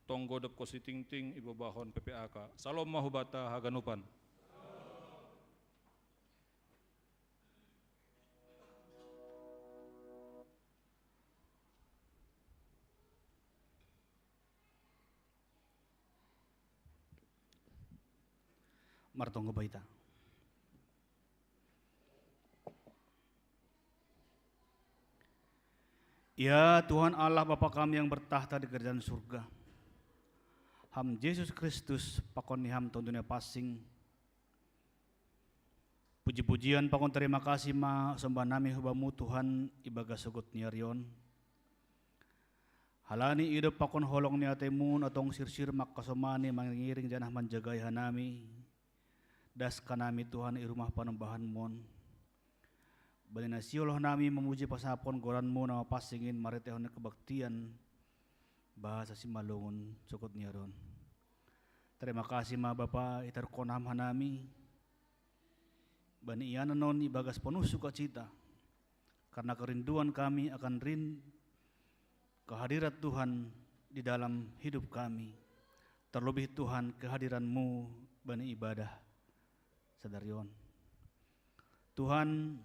tonggo dep kosi ting-ting ibu bahon PPAK. Salam mahubata haganupan. Martonggo baita. Ya Tuhan Allah Bapa kami yang bertahta di kerajaan surga, Ham Yesus Kristus pakon ni ham tahun dunia pasing. Puji-pujian pakon terima kasih ma sembah nami hubamu Tuhan ibaga sugut niarion. Halani hidup pakon holong ni atemun atong sir-sir makasomani mangiring janah manjagai hanami. Das kanami Tuhan i rumah panambahan mon. Bani nasioloh nami memuji pasapon goranmu nama pasingin maritehon kebaktian bahasa simalungun cukut niaron. Terima kasih ma Bapa itar konam hanami. Bani iana non ibagas penuh sukacita karena kerinduan kami akan kehadirat Tuhan di dalam hidup kami. Terlebih Tuhan kehadiran-Mu bani ibadah sadarion. Tuhan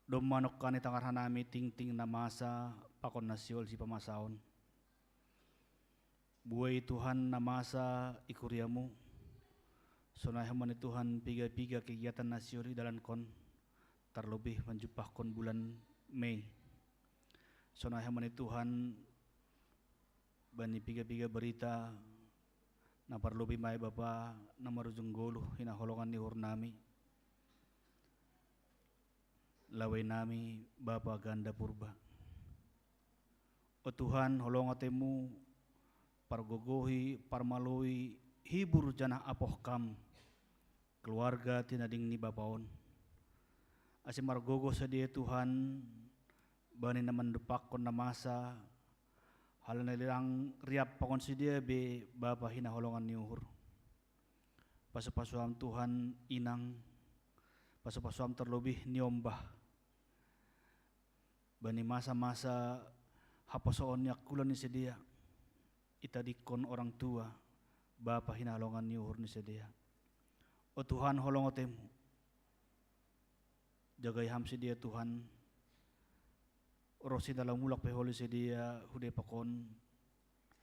domanok kani tangar hanami ting-ting na masa pakon nasyol si pamasaon. Buhay Tuhan na masa ikuriamu. Sonahaman ni Tuhan piga-piga kegiatan nasyol dalan kon. Terlebih menjupah kon bulan Mei. Sonahaman ni Tuhan bani piga-piga berita na parlubi may Bapa na marujung golo hinaholongan ni hurnami. Laway nami Bapa Ganda Purba. O Tuhan holongatemu pargogohi parmaloi hibur janah apoh kam keluarga tinading ni bapaon. Asi margogo sadia Tuhan bani naman depak kon na masa hal nalilang riap pakon sidia be Bapa hinaholongan ni uhur. Pasupasuam Tuhan inang pasupasuam terlebih niombah. Bani masa-masa hapasoon niya kulan ni sedia itadikon orang tua Bapa hinalongan ni uhur ni sedia. O Tuhan holongotemu jagai ham si dia Tuhan, rosi dalam mulak peholi si dia hude pakon,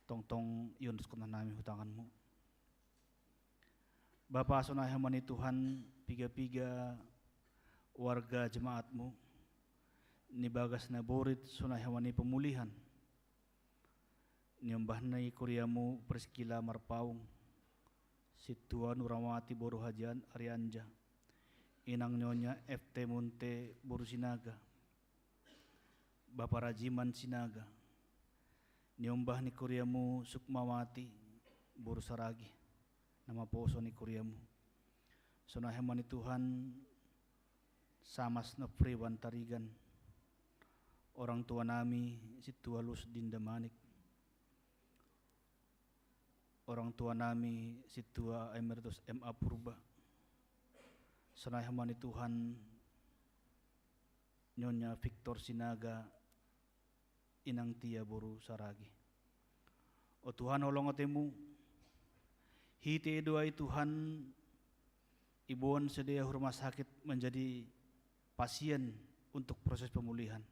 tong ion sekolah nami hutanganmu. Bapa sunai hamani Tuhan, piga-piga warga jemaatmu, ni bagas na borit sunai hamani pemulihan, ni mbahna kuriamu perskila marpaung, situa nuramati boru hajan Arianja, inang nyonya FT Munte boru Sinaga, Bapa Rajiman Sinaga, nyombah ni kuriamu Sukmawati boru Saragi, nama poso ni kuriamu. Sunahemani Tuhan samas na Priwan Tarigan, orang tua nami si tua Lus Dinda Manik, orang tua nami si tua Emeritus MA Purba. Sunahemani Tuhan Nyonya Victor Sinaga, inang tia boru Saragi. O Tuhan holongotemu, hite doai Tuhan, ibuan sedia rumah sakit menjadi pasien untuk proses pemulihan.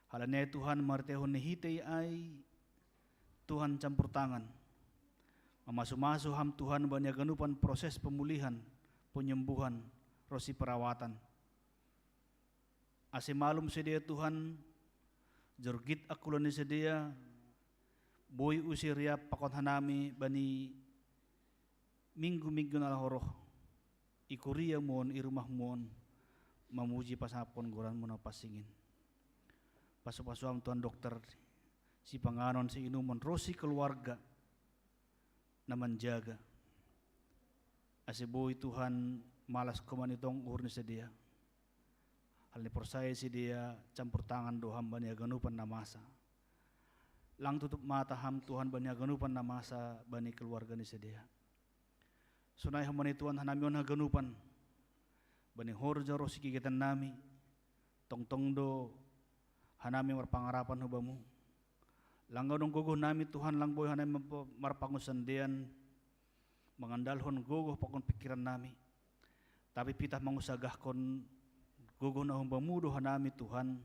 Halanya Tuhan martehon hite ai, Tuhan campur tangan. Memasu-masu ham Tuhan banyak ganupan proses pemulihan, penyembuhan, rosi perawatan. Ase malum sedia Tuhan, jorgit akulani sedia, boy usiria pakon hanami bani minggu-minggu nalahoroh, ikuria mon irumah mon, mamuji pasapon goran mo na pasingin. Pasu-pasuam Tuhan dokter, si panganon si inuman, rosi keluarga na menjaga. Ase boy Tuhan malas kumanitong urni sedia. Hal ni persaya si dia campur tangan do hamba ni aganupan na masa. Lang tutup mata ham Tuhan bani aganupan na masa bani keluarga ni sedia. Sunay hamba ni Tuhan hanamion aganupan bani horja rosi kikitan nami tong do hanami marpangarapan hubamu. Langgaw dong gogoh nami Tuhan lang boy hanami marpangusandian mengandalhon gogoh pakon pikiran nami. Tapi pitah mangusagahkon gogoh na humbamu do hanami Tuhan,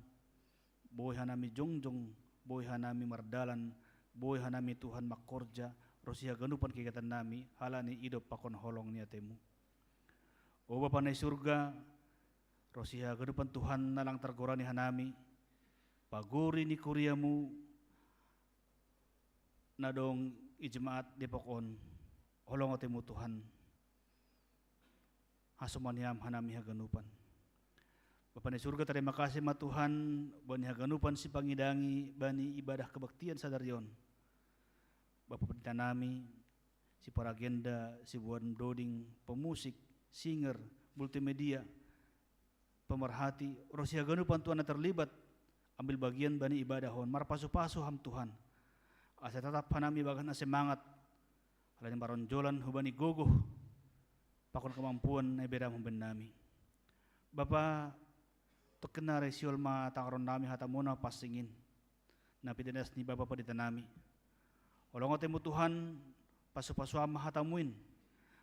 boy hanami jongjong, boy hanami mardalan, boy hanami Tuhan makorja, rosi haganupan kegiatan nami, halani idop pakon holong niatemu. O Bapa na surga, rosi haganupan Tuhan nalang tergorani hanami, paguri ni kuriamu, nadong ijemaat di pakon, holong atemu Tuhan, hasumaniam hanami haganupan. Bapa ni surga, terima kasih ma Tuhan bani haganupan si pangidangi bani ibadah kebaktian sadarion. Bapa pendeta nami, si para agenda, si buan doding, pemusik, singer, multimedia, pemerhati, rosi haganupan Tuhan na terlibat ambil bagian bani ibadah hon, marpasu-pasu ham Tuhan. Asa tetap hanami bagan na semangat, halanya maronjolan hubani gogoh, pakon kemampuan na ibeda mumben nami. Bapa, kena resiol ma tangron nami hatamuna pasingin na pidenas ni Bapa padita nami. Olongotemu Tuhan pasu-pasu ama hatamuin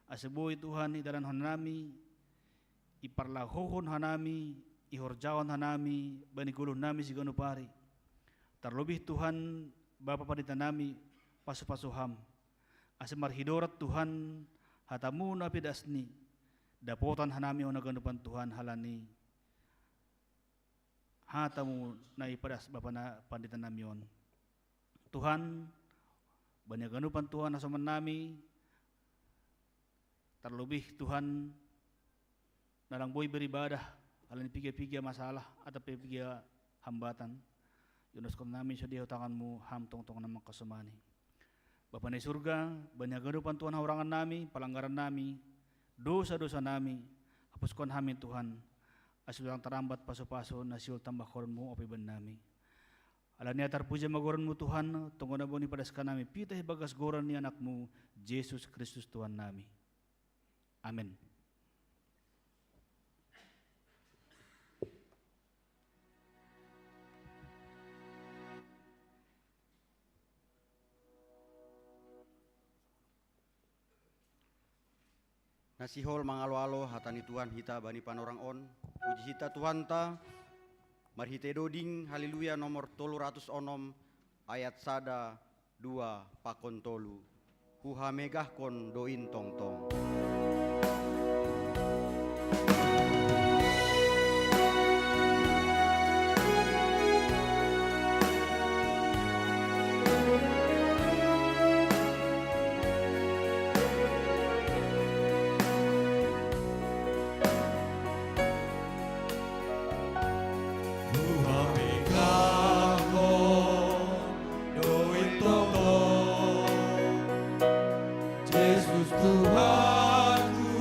aseboy Tuhan idaran hon nami iparlahohon hanami ihorjaon hanami bani guluh nami sigano pari. Terlebih Tuhan Bapa padita nami pasu-pasu ham ase marhidorat Tuhan hatamuna pidasni dapotan hanami onaganupan Tuhan halani hatamu na ipadas Bapa na pandita namion. Tuhan, banyak ganupan Tuhan asaman nami, terlebih Tuhan, nalang boy beribadah, alani piga-piga masalah, atau piga hambatan, Yunus kon nami sedia tanganmu ham tong-tong nama kasumani. Bapa ni surga, banyak ganupan Tuhan haurangan nami, pelanggaran nami, dosa-dosa nami, hapuskan kami Tuhan, asulang terambat paso-paso nasiul tambah koronmu opi ben nami. Alania terpuja magoranmu Tuhan, tunggu naboni padaskan nami, pitah bagas goran ni anakmu, Yesus Kristus Tuhan nami. Amin. Nasihol mangalo-alo hatani Tuhan hita bani panorang on. Puji hita Tuhan ta. Mari hita doding haleluya nomor 306 ayat sada 2 pakon tolu. Huha megah kon doin tong tong. Yesus Tuhanku,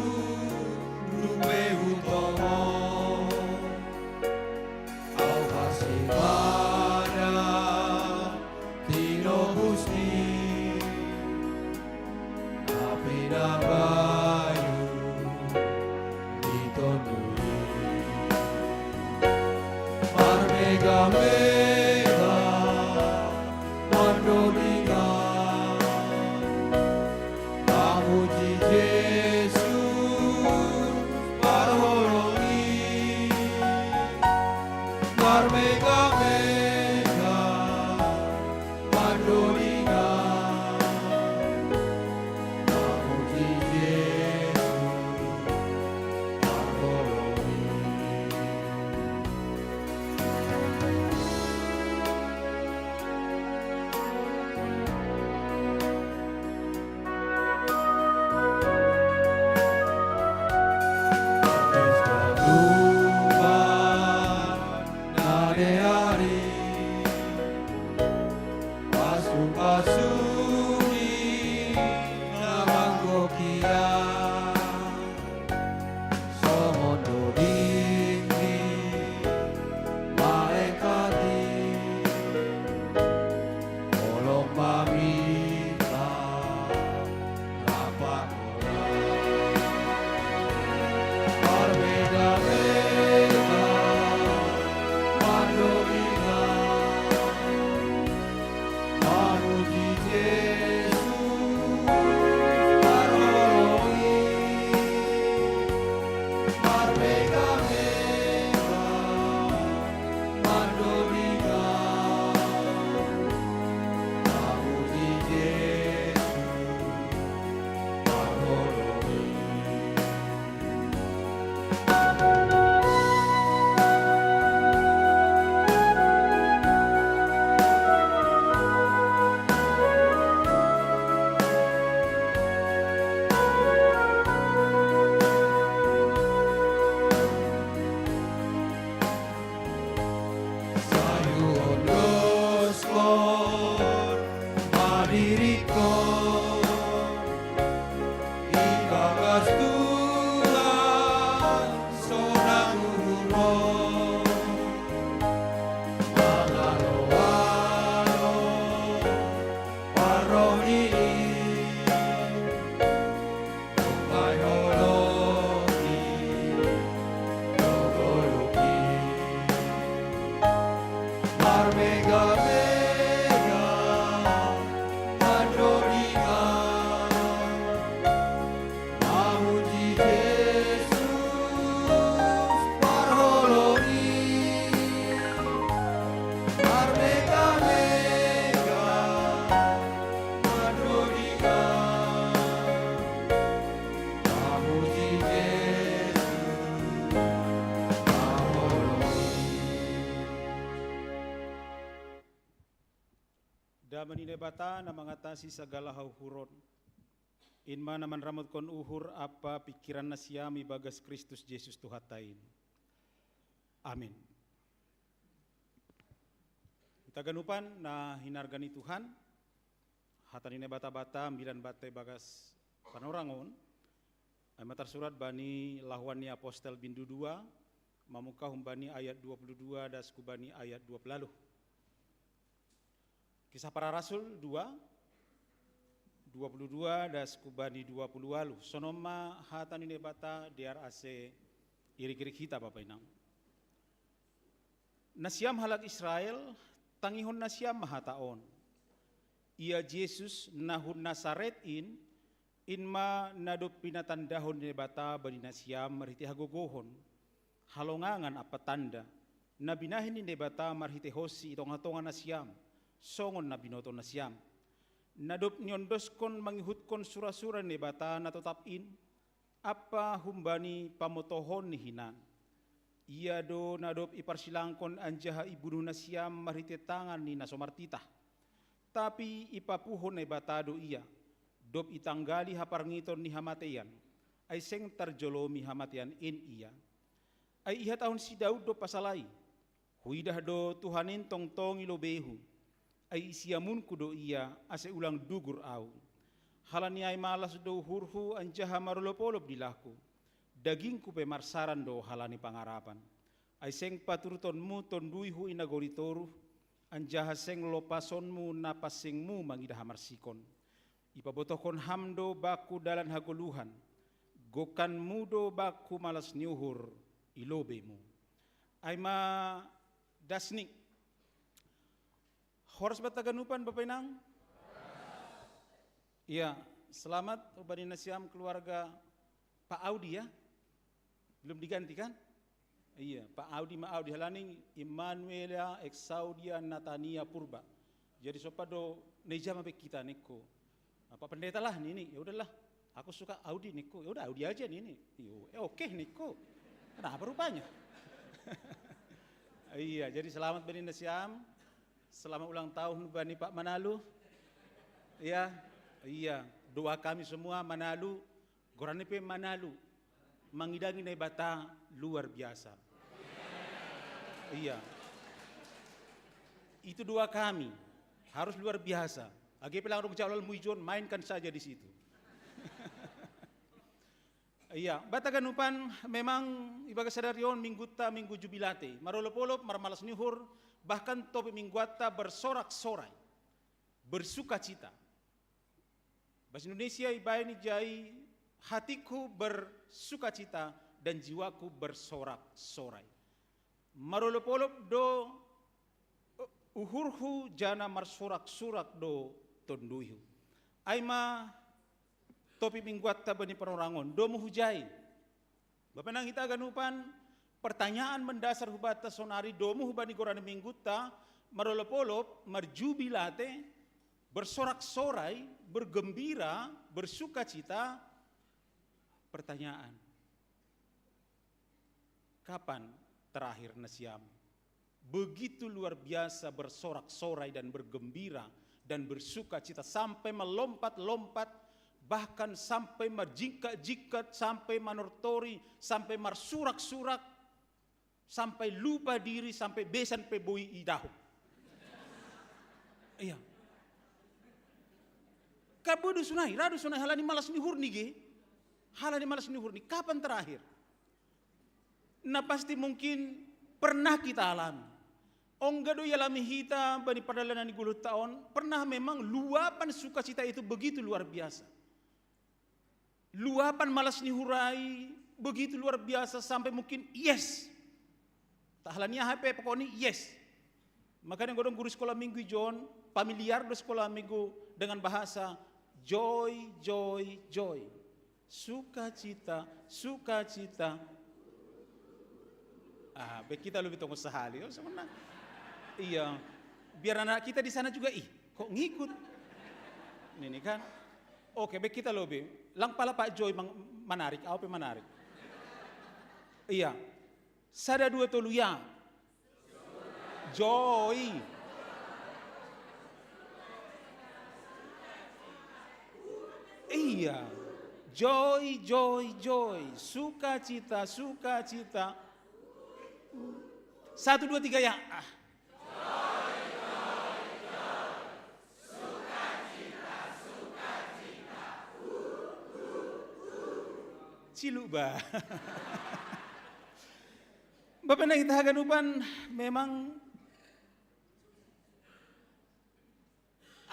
rupe utomo, au kasih pada tino gusti, api bayu ditondui, marmega-mega mandolina. Puji Yesus parholongi marmega-mega mandolinga Puji Yesus parholongi. Pasuni namanggokia somondo dinggi maekati tolong pamita rapakola berbeda-beda mandolina. Puji Yesus parholongi marmega-mega mandolina. Puji Yesus parholongi. Sayu ondoskor madirikor ikagas Tuhan sonang ururo mangalo-alo paroni bayologi yogologi marmega-mega mandolina. Puji Yesus parholongi marmega-mega mandolina. Puji Yesus parholongi. Damani nebata na mengatasi segala hauhuron. Inma naman ramot kon uhur apa pikiran na siyami bagas Kristus Yesus Tuhatain. Amin. Kita ganupan na hinargani Tuhan. Hatani nebata-bata ambilan bate bagas panorangon. Ay matarsurat bani lahuan ni Apostel Bindu 2. Mamuka humbani ayat 22 das kubani ayat 20. Kisah para Rasul 22 das kubani 20 alu. Sonoma hatani nebata diar ase iri-iri kita Bapak Inang. Nasiam halak Israel tangihon nasiam mahataon. Ia Yesus nahun Nazaretin inma nadop pinatandahon ni bata bani nasiam marhiti hagogohon halongangan apa tanda na binahin ni bata marhiti hosi itong hatongan nasiam songon na binoto nasiam nadop nyondoskon mangihutkon sura-sura ni bata na tetapin apa humbani pamotohon ni hinan ia do nadop iparsilangkon anjaha ibunuh nasiam marhiti tangan ni nasomartitah tapi ipapuhon ni bata do ia dop itanggali haparngiton ni hamatean ay seng tarjolomi hamatean in iya ay iha tahun si Daud do pasalai huidah do Tuhanin tongtong ilobehu ay isiamun kudo iya ase ulang dugur au halani ay malas do hurhu anjaha marolopolop dilaku dagingku pe marsaran do halani pangarapan ay seng paturutonmu tonduihu inagoritoru anjaha seng lopasonmu napasengmu mangidah marsikon ipabotohkon hamdo baku dalan hagoluhan gokan mudo baku malas nyuhur ilobemu aima dasnik horas bataganupan Bapak Inang iya selamat bani nasiam keluarga Pak Audi ya belum digantikan iya Pak Audi Audi halani Immanuela Exaudia Natania Purba jadi sopado neja mabe kita neko Pak pendeta lah ini ya udahlah aku suka Audi Niko ya udah Audi aja ini oke Niko kenapa rupanya iya jadi selamat bani nasiam selamat ulang tahun bani Pak Manalu iya doa kami semua Manalu goranipe Manalu mangidangi na bata luar biasa iya itu doa kami harus luar biasa. Agi pelang rong calol muijon mainkan saja di situ. Iya, bataganupan memang ibaga sadarion mingguta minggu jubilate. Marolopolop marmalas nihur bahkan topi mingguata bersorak-sorai. Bersuka cita. Bahasa Indonesia ibai ni jai hatiku bersuka cita dan jiwaku bersorak-sorai. Marolopolop do uhurhu jana marsorak-sorak do tonduihu. Aima topi mingguat tabani perorangon do muhujai. Bapak nang kita ganupan pertanyaan mendasar hubata sonari do muhubani gorani mingguta marolopolop marjubilate bersorak-sorai bergembira bersukacita. Pertanyaan, kapan terakhir nasiam begitu luar biasa bersorak-sorai dan bergembira dan bersukacita sampai melompat-lompat bahkan sampai merjingkat-jingkat sampai manortori sampai marsurak-surak sampai lupa diri sampai besan peboi idahu. Iya. Kabodo sunai, radu sunai halani malas nihur nige. Halani malas nihur ni kapan terakhir? Nah pasti mungkin pernah kita alami. Onggado yalami hita bani perdalanan di 10 tahun pernah memang luapan sukacita itu begitu luar biasa. Luapan malas nihurai begitu luar biasa sampai mungkin yes. Tak halania HP pokoknya yes. Makanya godong guru sekolah minggu John familiar do sekolah minggu dengan bahasa joy, joy, joy. Sukacita, sukacita. Baik kita lebih tunggu sehari. Oh, sebenarnya. Iya. Biar anak kita di sana juga kok ngikut. Ini kan. Oke, baik kita lebih. Lang pala Pak Joy menarik, apa menarik? Iya. Sada dua toluya. Joy. Iya. Joy, joy, joy. Sukacita, sukacita. 1, 2, 3 ya. Joy, joy, joy. Sukacita, sukacita. Ciluba. Bapak na kita haganupan memang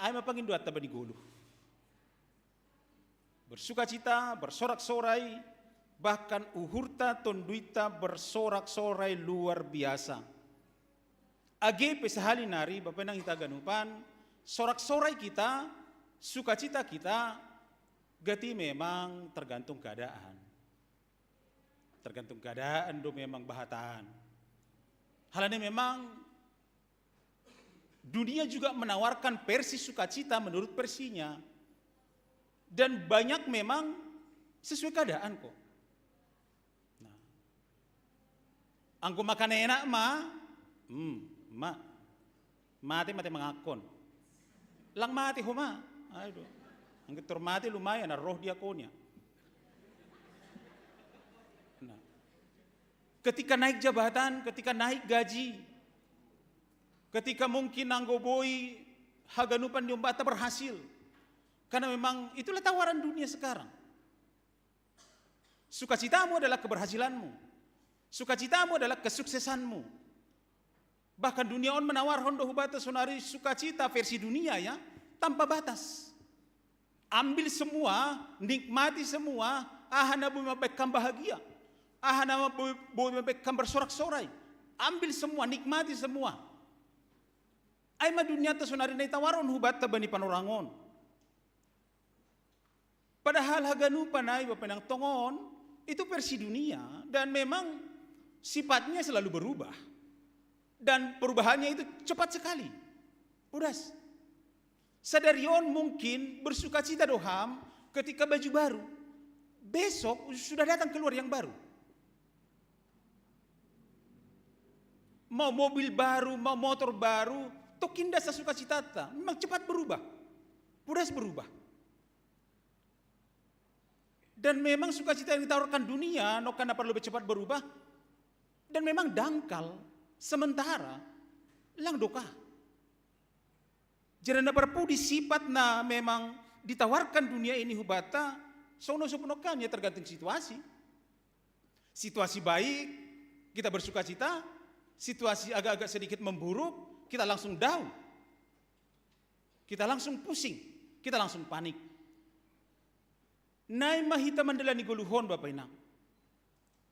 ay mapanginduat ta bani gulu. Bersukacita, bersorak-sorai, bahkan uhurta tonduita bersorak-sorai luar biasa. Age pesahali nari Bapak nang kita ganupan, sorak-sorai kita, sukacita kita, Gati memang tergantung keadaan. Tergantung keadaan do memang bahataan. Halnya memang dunia juga menawarkan versi sukacita menurut versinya. Dan banyak memang sesuai keadaan kok. Nah, angko makan enak mati mengakon. Lang mati homa. Aduh. Ang mati lumayan, roh diakonnya. Nah, ketika naik jabatan, ketika naik gaji, ketika mungkin anggoboi haganupan diombata berhasil, karena memang itulah tawaran dunia sekarang. Sukacitamu adalah keberhasilanmu, sukacitamu adalah kesuksesanmu. Bahkan dunia on menawar hondo hubata sonari sukacita versi dunia ya, tanpa batas. Ambil semua, nikmati semua, ahana boleh memberikan bahagia, ahana boleh memberikan bersorak-sorai. Ambil semua, nikmati semua. Aima dunia tasonari na itawaron hubata bani panorangon. Padahal haganu panay bapenang tongon itu versi dunia dan memang sifatnya selalu berubah. Dan perubahannya itu cepat sekali. Udas. Sadarion mungkin bersukacita doham ketika baju baru. Besok sudah datang keluar yang baru. Mau mobil baru, mau motor baru, tokinda sa sukacita memang cepat berubah. Udas berubah. Dan memang sukacita yang ditawarkan dunia, no karena perlu lebih cepat berubah. Dan memang dangkal, sementara, lang doka. Jadi berpudi sifat na memang ditawarkan dunia ini hubata, sono sepenuhnya tergantung situasi. Situasi baik, kita bersukacita. Situasi agak-agak sedikit memburuk, kita langsung down. Kita langsung pusing, kita langsung panik. Nai mahita mandalani goluhon Bapak Inang.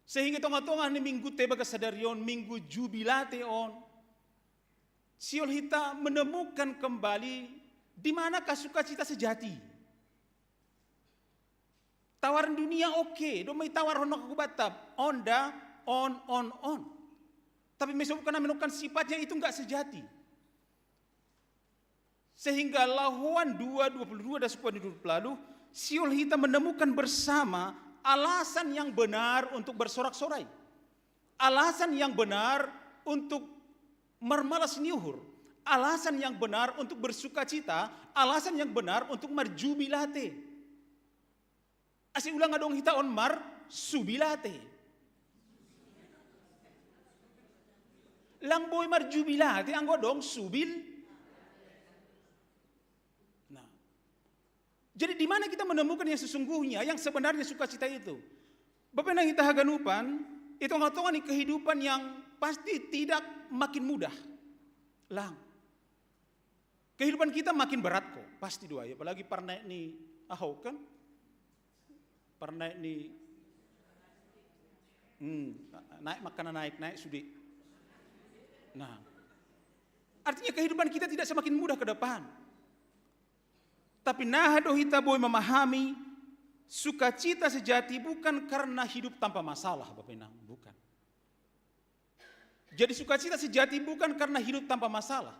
Sehingga tonga-tonga ni minggu teba kasadarion, minggu jubilate on. Siol hita menemukan kembali di mana sukacita sejati. Tawaran dunia oke, do may tawar honok kubatab, onda, on. Tapi mesok bukan menemukan sifatnya itu enggak sejati. Sehingga lahuan 2:22 dan 10 lalu, siol hita menemukan bersama alasan yang benar untuk bersorak-sorai. Alasan yang benar untuk mermalas niuhur, alasan yang benar untuk bersukacita, alasan yang benar untuk marjubilate. Asih ulang adong hita on mar subilate. Lang boy marjubilate anggo dong subil. Nah, jadi di mana kita menemukan yang sesungguhnya, yang sebenarnya sukacita itu? Bapak nang hita haganupan, itu ngatongan kehidupan yang pasti tidak makin mudah. Lang. Kehidupan kita makin berat kok, pasti doa ya. Apalagi parnaik ni ahau kan? Parnaik ni naik makanan naik sudi. Nah. Artinya kehidupan kita tidak semakin mudah ke depan. Tapi nahado hita boy memahami sukacita sejati bukan karena hidup tanpa masalah, Bapak Inang, bukan. Jadi sukacita sejati bukan karena hidup tanpa masalah.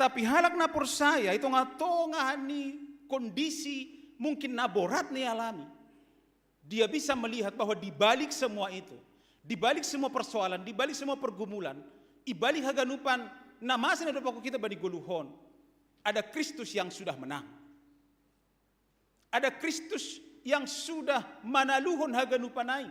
Tapi halak na saya itu ngatongahan ni kondisi mungkin naborat nih alami. Dia bisa melihat bahwa di balik semua itu, di balik semua persoalan, di balik semua pergumulan, di balik haganupan namasan ada pokok kita bani goluhon, ada Kristus yang sudah menang. Ada Kristus yang sudah manaluhon haganupanai.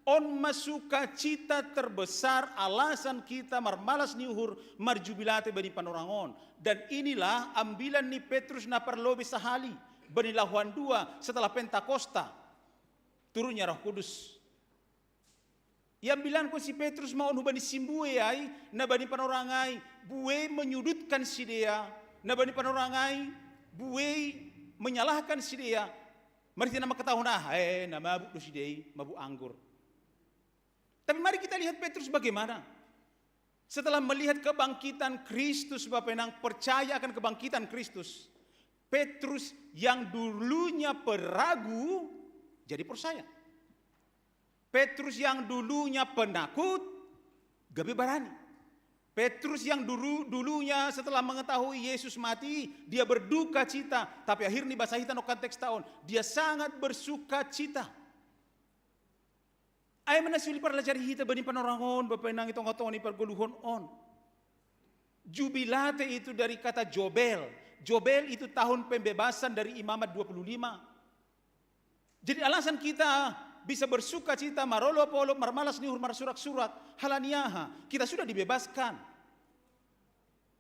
On masuka cita terbesar alasan kita marmalas niuhur marjubilate bani panorangon. Dan inilah ambilan ni Petrus na perlobe sahali bani lahuan 2 setelah Pentakosta turunnya Roh Kudus. Yang bilang ko si Petrus mau bani simbue ai na bani panorangai buwe menyudutkan si dia, na bani panorangai buwe menyalahkan si dia. Mari kita nama ketahuan na mabuk do si dia, mabuk anggur. Tapi mari kita lihat Petrus bagaimana. Setelah melihat kebangkitan Kristus, Bapak Enang, percaya akan kebangkitan Kristus. Petrus yang dulunya peragu jadi percaya. Petrus yang dulunya penakut lebih berani. Petrus yang dulunya setelah mengetahui Yesus mati, dia berduka cita. Tapi akhirnya bahasa kita no konteks tahun, dia sangat bersuka cita. Ay manasuli parlajari hita bani panorangon, bapak nang itong katoni perguluhon on. Jubilate itu dari kata Jobel. Jobel itu tahun pembebasan dari Imamat 25. Jadi alasan kita bisa bersuka cita, marolo polo, marmalas nihur, marsurak-surak, halaniaha, kita sudah dibebaskan.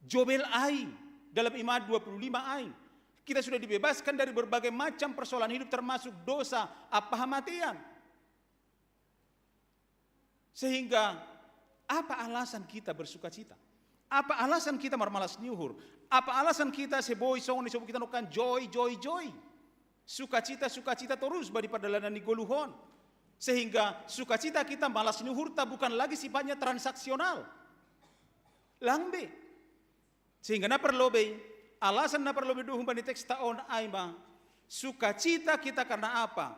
Jobel ai, dalam Imamat 25 ai, kita sudah dibebaskan dari berbagai macam persoalan hidup termasuk dosa, apamatian. Sehingga apa alasan kita bersuka cita? Apa alasan kita marmalas nihur? Apa alasan kita seboi song disebut kita nukan joy. Sukacita terus bagi perjalanan di goluhon. Sehingga sukacita kita malas nuhurta bukan lagi sifatnya transaksional. Langbe. Sehingga na perlobe, alasan na perlobe duhung bani teks taon aima. Sukacita kita karena apa?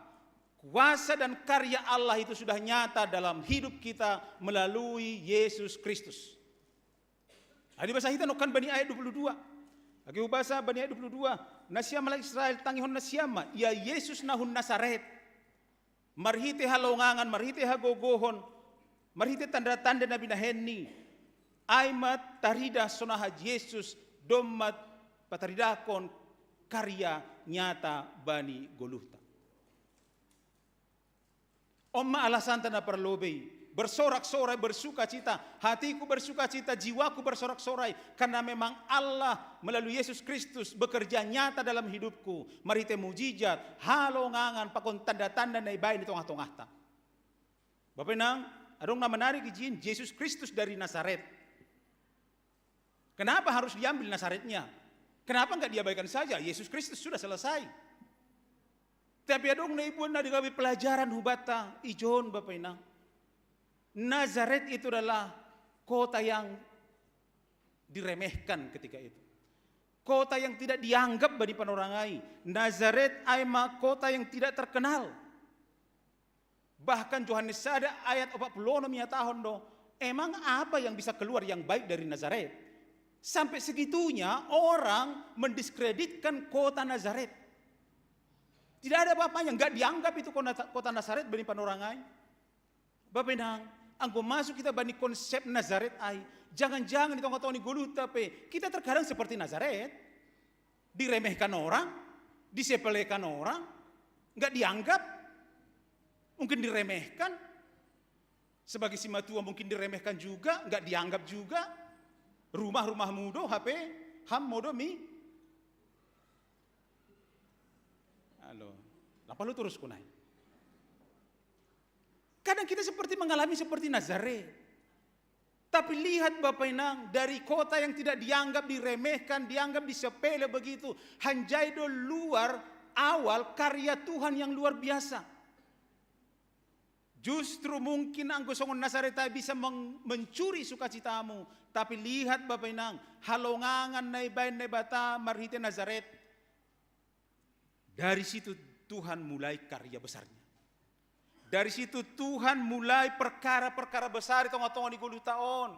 Kuasa dan karya Allah itu sudah nyata dalam hidup kita melalui Yesus Kristus. Adi bahasa kita nukan bani ayat 22. Lagi bahasa bani ayat 22. Nasyama Israel tangihon nasyama. Ya Yesus nahun Nazaret. Marhite halongangan, marhite hagogohon, marhite tanda-tanda nabi nahenni. Aimat tarida sonaha Yesus domat pataridakon karya nyata bani goluhta. Omma alasan tanda perlobei. Bersorak-sorai, bersuka cita. Hatiku bersuka cita, jiwaku bersorak-sorai. Karena memang Allah melalui Yesus Kristus bekerja nyata dalam hidupku. Marite mujizat, halongangan, pakon tanda-tanda na ibayin di tengah-tengah ta. Bapak nang, adong na menarik izin Yesus Kristus dari Nazaret. Kenapa harus diambil Nazaretnya? Kenapa enggak diabaikan saja? Yesus Kristus sudah selesai. Tapi adong na ibu na digawi pelajaran hubata, ijon Bapak nang. Nazaret itu adalah kota yang diremehkan ketika itu. Kota yang tidak dianggap bagi panorangai. Nazaret aima kota yang tidak terkenal. Bahkan Yohanes ada ayat 46 tahun do. Emang apa yang bisa keluar yang baik dari Nazaret? Sampai segitunya orang mendiskreditkan kota Nazaret. Tidak ada apa-apanya, enggak dianggap itu kota Nazaret bagi panorangai. Bapak nang, anggo masuk kita bani konsep Nazaret ai. Jangan-jangan di tengah-tengah ni gulu tapi kita terkadang seperti Nazaret. Diremehkan orang, disepelekan orang, enggak dianggap. Mungkin diremehkan. Sebagai si matua mungkin diremehkan juga, enggak dianggap juga. Rumah-rumah mudo HP, ham modo mi. Halo. Lapa lu terus kunai. Kadang kita seperti mengalami seperti Nazaret. Tapi lihat Bapak Inang, dari kota yang tidak dianggap diremehkan, dianggap disepele begitu. Hanjaido luar awal karya Tuhan yang luar biasa. Justru mungkin anggo songon Nazaret bisa mencuri sukacitamu. Tapi lihat Bapak Inang, halongangan naibain naibata marhite Nazaret. Dari situ Tuhan mulai karya besarnya. Dari situ Tuhan mulai perkara-perkara besar di tengah-tengah di 10 tahun.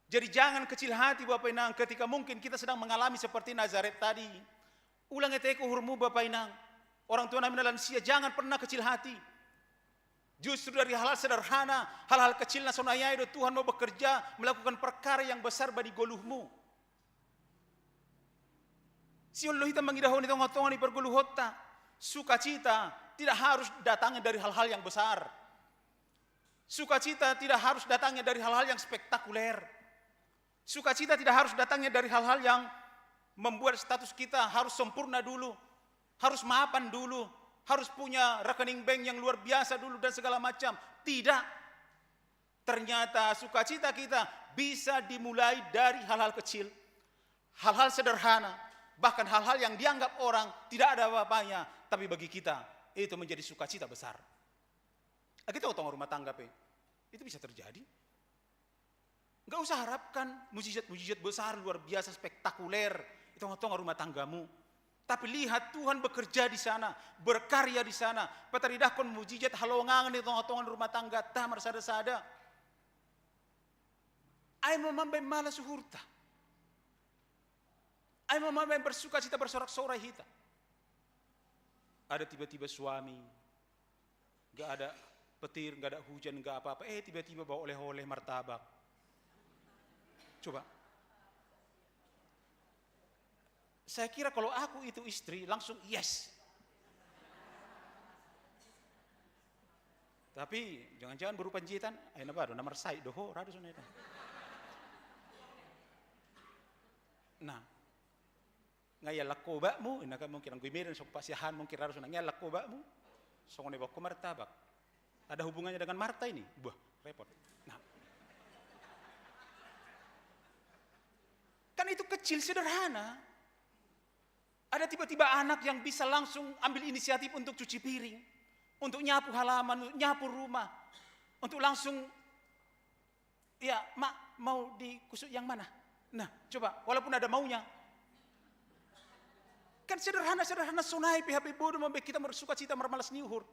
Jadi jangan kecil hati Bapak Inang ketika mungkin kita sedang mengalami seperti Nazaret tadi. Ulang eteko hurmu Bapak Inang. Orang tua nami lansia jangan pernah kecil hati. Justru dari hal-hal sederhana, hal-hal kecil nasonaya itu Tuhan mau bekerja melakukan perkara yang besar bagi goluhmu. Si Allah kita mengidahon di tengah-tengah di pergoluhota. Sukacita tidak harus datangnya dari hal-hal yang besar. Sukacita tidak harus datangnya dari hal-hal yang spektakuler. Sukacita tidak harus datangnya dari hal-hal yang membuat status kita harus sempurna dulu. Harus mapan dulu. Harus punya rekening bank yang luar biasa dulu dan segala macam. Tidak. Ternyata sukacita kita bisa dimulai dari hal-hal kecil. Hal-hal sederhana. Bahkan hal-hal yang dianggap orang tidak ada apa-apanya. Tapi bagi kita itu menjadi sukacita besar. Kita tahu rumah tangga itu bisa terjadi. Enggak usah harapkan mujizat-mujizat besar luar biasa spektakuler Itong-itong rumah tanggamu. Tapi lihat Tuhan bekerja di sana, berkarya di sana. Pataridakon mujizat halongangan itong-itong rumah tangga tamar sada-sada. Ay mamambay malas suhurta. Ay mamambay bersuka cita bersorak-sorai hita. Ada tiba-tiba suami, gak ada petir, gak ada hujan, gak apa-apa. Tiba-tiba bawa oleh-oleh martabak. Coba. Saya kira kalau aku itu istri, langsung yes. Tapi jangan-jangan berupa jitan, ayana baru nomor sai doho rada sunai. Nah, ngaya lakobakmu, inaka mungkin ang gumirin sa pasihan mungkin rada sunai ngaya lakobakmu, so kung ibak ko martabak. Ada hubungannya dengan Marta ini? Buah, repot. Nah, kan itu kecil sederhana. Ada tiba-tiba anak yang bisa langsung ambil inisiatif untuk cuci piring, untuk nyapu halaman, nyapu rumah, untuk langsung, ya mak mau dikusuk yang mana? Nah coba, walaupun ada maunya. Kan sederhana-sederhana sunai PHP bodoh membuat kita bersuka cita mermalas niuhur.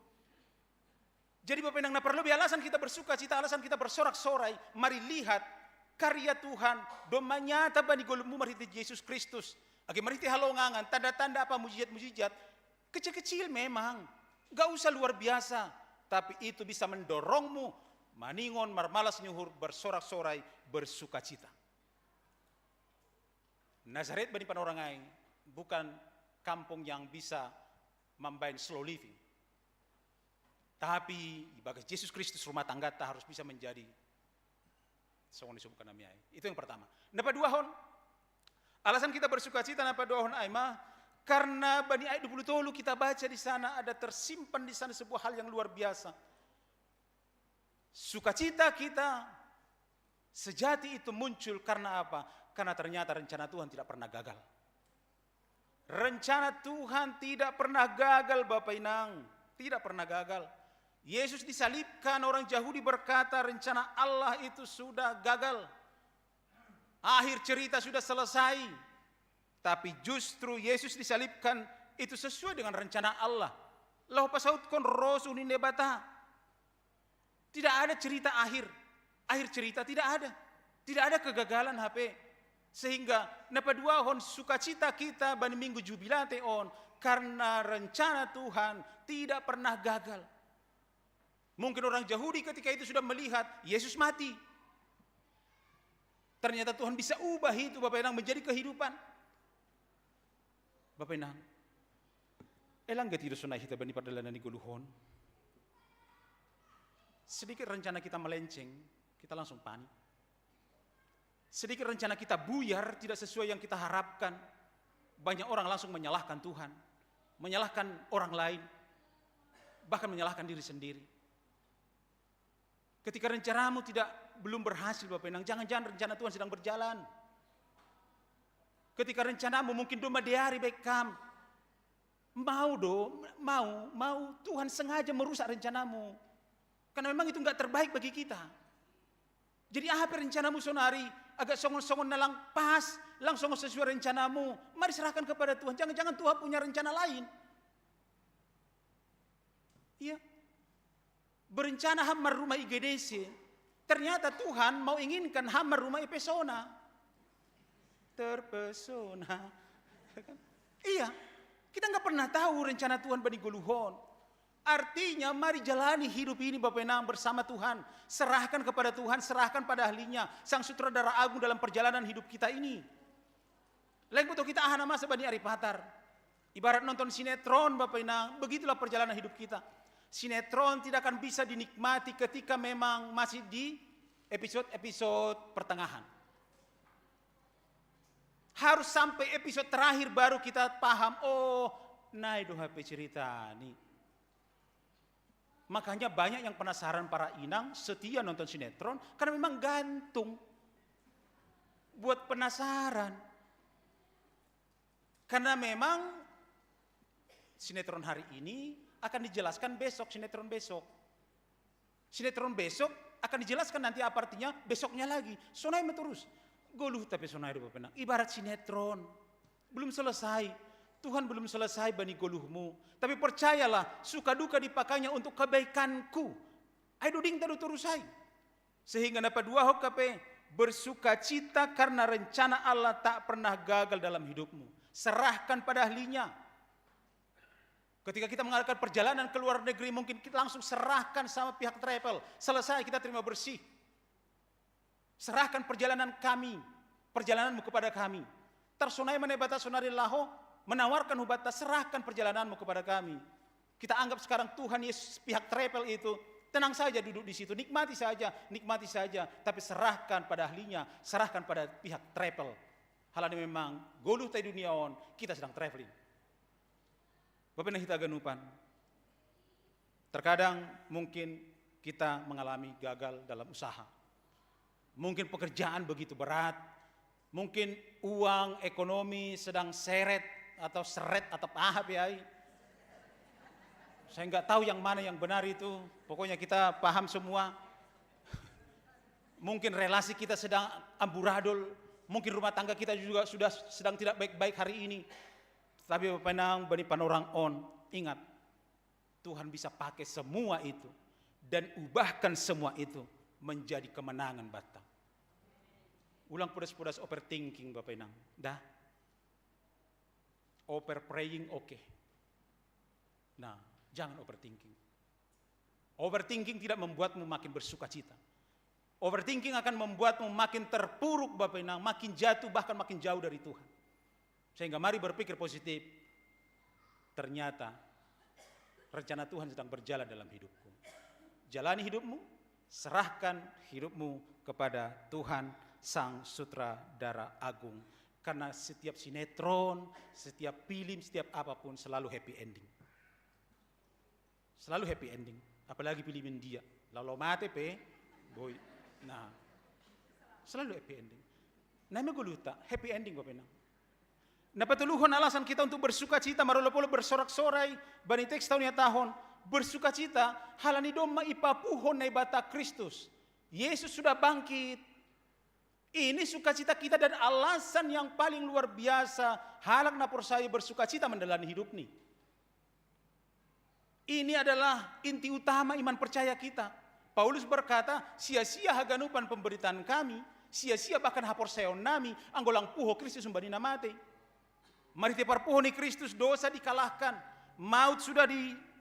Jadi Bapak yang perlu alasan kita bersuka cita, alasan kita bersorak-sorai, mari lihat karya Tuhan, doma nyata bani golemu mariti Yesus Kristus. Agi mariti halongangan, tanda-tanda apa mujizat-mujizat, kecil-kecil memang, gak usah luar biasa, tapi itu bisa mendorongmu, maningon, marmalas nyuhur, bersorak-sorai, bersukacita. Nazaret bani panorangai, bukan kampung yang bisa membain slow living. Tapi bagi Yesus Kristus rumah tangga tak harus bisa menjadi seorang disebutkan namanya. Itu yang pertama. Napa dua hon? Alasan kita bersukacita napa dua hon aima? Karena bani ayat 20 tolu kita baca di sana ada tersimpan di sana sebuah hal yang luar biasa. Sukacita kita sejati itu muncul karena apa? Karena ternyata rencana Tuhan tidak pernah gagal. Rencana Tuhan tidak pernah gagal Bapak Inang, tidak pernah gagal. Yesus disalibkan, orang Yahudi berkata rencana Allah itu sudah gagal. Akhir cerita sudah selesai. Tapi justru Yesus disalibkan itu sesuai dengan rencana Allah. Lau pasaut kon rosu ni nebata. Tidak ada cerita akhir. Akhir cerita tidak ada. Tidak ada kegagalan HP. Sehingga napadua hon sukacita kita bani minggu jubilate on. Karena rencana Tuhan tidak pernah gagal. Mungkin orang Yahudi ketika itu sudah melihat Yesus mati. Ternyata Tuhan bisa ubah itu Bapak Inang menjadi kehidupan. Bapak Inang, elang gak tidak sunai kita bani padalan ni guluhon. Sedikit rencana kita melenceng, kita langsung panik. Sedikit rencana kita buyar, tidak sesuai yang kita harapkan. Banyak orang langsung menyalahkan Tuhan, menyalahkan orang lain, bahkan menyalahkan diri sendiri. Ketika rencanamu belum berhasil Bapak Inang, jangan-jangan rencana Tuhan sedang berjalan. Ketika rencanamu mungkin doma diari bekam, mau Tuhan sengaja merusak rencanamu. Karena memang itu enggak terbaik bagi kita. Jadi apa rencanamu sonari? Agak songon-songon nalang pas, langsung sesuai rencanamu. Mari serahkan kepada Tuhan. Jangan-jangan Tuhan punya rencana lain. Iya. Berencana hamar rumah IGDC. Ternyata Tuhan mau inginkan hamar rumah Epesona. Terpesona. Iya. Kita nggak pernah tahu rencana Tuhan bani goluhon. Artinya mari jalani hidup ini Bapak Inang bersama Tuhan. Serahkan kepada Tuhan, serahkan pada ahlinya. Sang sutradara agung dalam perjalanan hidup kita ini. Lain betul kita ahana masa bani Aripatar. Ibarat nonton sinetron Bapak Inang. Begitulah perjalanan hidup kita. Sinetron tidak akan bisa dinikmati ketika memang masih di episode-episode pertengahan. Harus sampai episode terakhir baru kita paham, oh, nah itu HP cerita nih. Makanya banyak yang penasaran para inang setia nonton sinetron karena memang gantung. Buat penasaran. Karena memang sinetron hari ini akan dijelaskan besok, sinetron besok. Sinetron besok akan dijelaskan nanti apa artinya besoknya lagi. Sonai terus. Goluh tapi sonai Bapak Inang. Ibarat sinetron. Belum selesai. Tuhan belum selesai bani goluhmu. Tapi percayalah, suka duka dipakainya untuk kebaikanku. Ayo ding tadu terusai. Sehingga dapat dua hokape bersuka cita karena rencana Allah tak pernah gagal dalam hidupmu. Serahkan pada ahlinya. Ketika kita mengadakan perjalanan ke luar negeri, mungkin kita langsung serahkan sama pihak travel. Selesai, kita terima bersih. Serahkan perjalanan kami, perjalananmu kepada kami. Tarsonai menebata sonari laho, menawarkan hubata, serahkan perjalananmu kepada kami. Kita anggap sekarang Tuhan Yesus pihak travel itu, tenang saja duduk di situ, nikmati saja, tapi serahkan pada ahlinya, serahkan pada pihak travel. Halanya memang goluh tai duniaon, kita sedang traveling. Bapak dan kita ganupan. Terkadang mungkin kita mengalami gagal dalam usaha. Mungkin pekerjaan begitu berat. Mungkin uang, ekonomi sedang seret atau pahap ya. Saya nggak tahu yang mana yang benar itu. Pokoknya kita paham semua. Mungkin relasi kita sedang amburadul. Mungkin rumah tangga kita juga sudah sedang tidak baik-baik hari ini. Tapi Bapak Nang, bani panorang on, ingat, Tuhan bisa pakai semua itu dan ubahkan semua itu menjadi kemenangan Batak. Ulang pudas-pudas overthinking Bapak Nang, dah. Over praying oke. Nah, jangan overthinking. Overthinking tidak membuatmu makin bersuka cita. Overthinking akan membuatmu makin terpuruk Bapak Nang, makin jatuh bahkan makin jauh dari Tuhan. Sehingga mari berpikir positif. Ternyata rencana Tuhan sedang berjalan dalam hidupku. Jalani hidupmu, serahkan hidupmu kepada Tuhan Sang Sutradara Agung. Karena setiap sinetron, setiap film, setiap apapun selalu happy ending. Selalu happy ending. Apalagi film India. Lalu mate pe, boy. Nah, selalu happy ending. Nama guluta, happy ending Bapak Nang. Napatuluhon alasan kita untuk bersuka cita, marolo-polo bersorak-sorai, bani teks tahun ya tahun, bersuka cita, halani doma ipapuhon na ibata Kristus. Yesus sudah bangkit. Ini sukacita kita dan alasan yang paling luar biasa, halak na saya bersuka cita menjalani hidup nih. Ini adalah inti utama iman percaya kita. Paulus berkata, sia-sia haganupan pemberitaan kami, sia-sia bahkan hapor sayon nami, anggolang puho Kristus umbanina mate. Mari teparpuhoni Kristus, dosa dikalahkan, maut sudah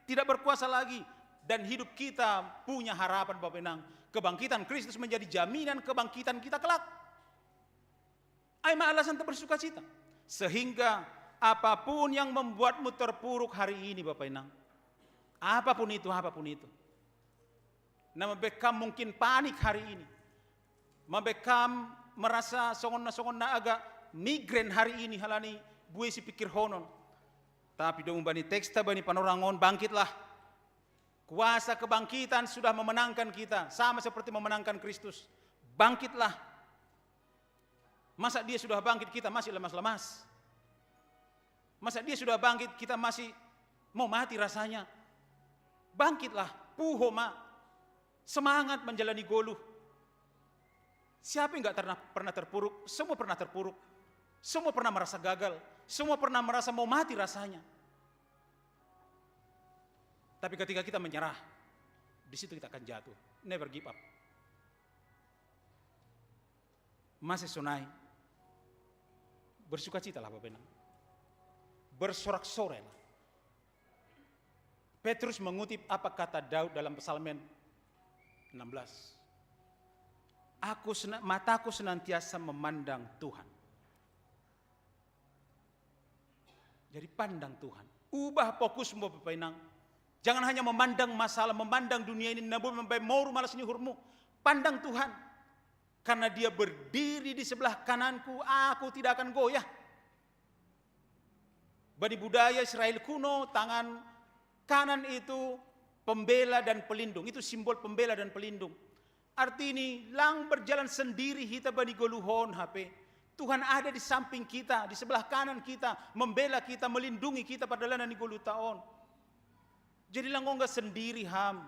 tidak berkuasa lagi, dan hidup kita punya harapan Bapak Nang. Kebangkitan Kristus menjadi jaminan kebangkitan kita kelak. Aima alasan bersuka cita. Sehingga apapun yang membuatmu terpuruk hari ini Bapak Nang, apapun itu. Nama bekam mungkin panik hari ini. Mabekam merasa songon na agak migren hari ini halani buai si pikir honon. Tapi dong bani teksta bani panorangon bangkitlah. Kuasa kebangkitan sudah memenangkan kita. Sama seperti memenangkan Kristus. Bangkitlah. Masa dia sudah bangkit kita masih lemas-lemas. Masa dia sudah bangkit kita masih mau mati rasanya. Bangkitlah. Puhoma. Semangat menjalani goluh. Siapa yang gak pernah terpuruk? Semua pernah terpuruk. Semua pernah merasa gagal. Semua pernah merasa mau mati rasanya. Tapi ketika kita menyerah, di situ kita akan jatuh. Never give up. Masih sonai. Bersukacitalah Bapak Nang. Bersorak-sorai lah. Petrus mengutip apa kata Daud dalam Psalmen 16. Mataku senantiasa memandang Tuhan. Jadi pandang Tuhan. Ubah fokusmu Bapak Nang. Jangan hanya memandang masalah, memandang dunia ini, namun mau malas nyuhurmu. Pandang Tuhan. Karena dia berdiri di sebelah kananku, aku tidak akan goyah. Bani budaya Israel kuno, tangan kanan itu pembela dan pelindung. Itu simbol pembela dan pelindung. Arti ini, lang berjalan sendiri kita bani goluhon HP. Tuhan ada di samping kita, di sebelah kanan kita, membela kita, melindungi kita pada lanan di golu taon. Jadi langgo enggak sendiri ham.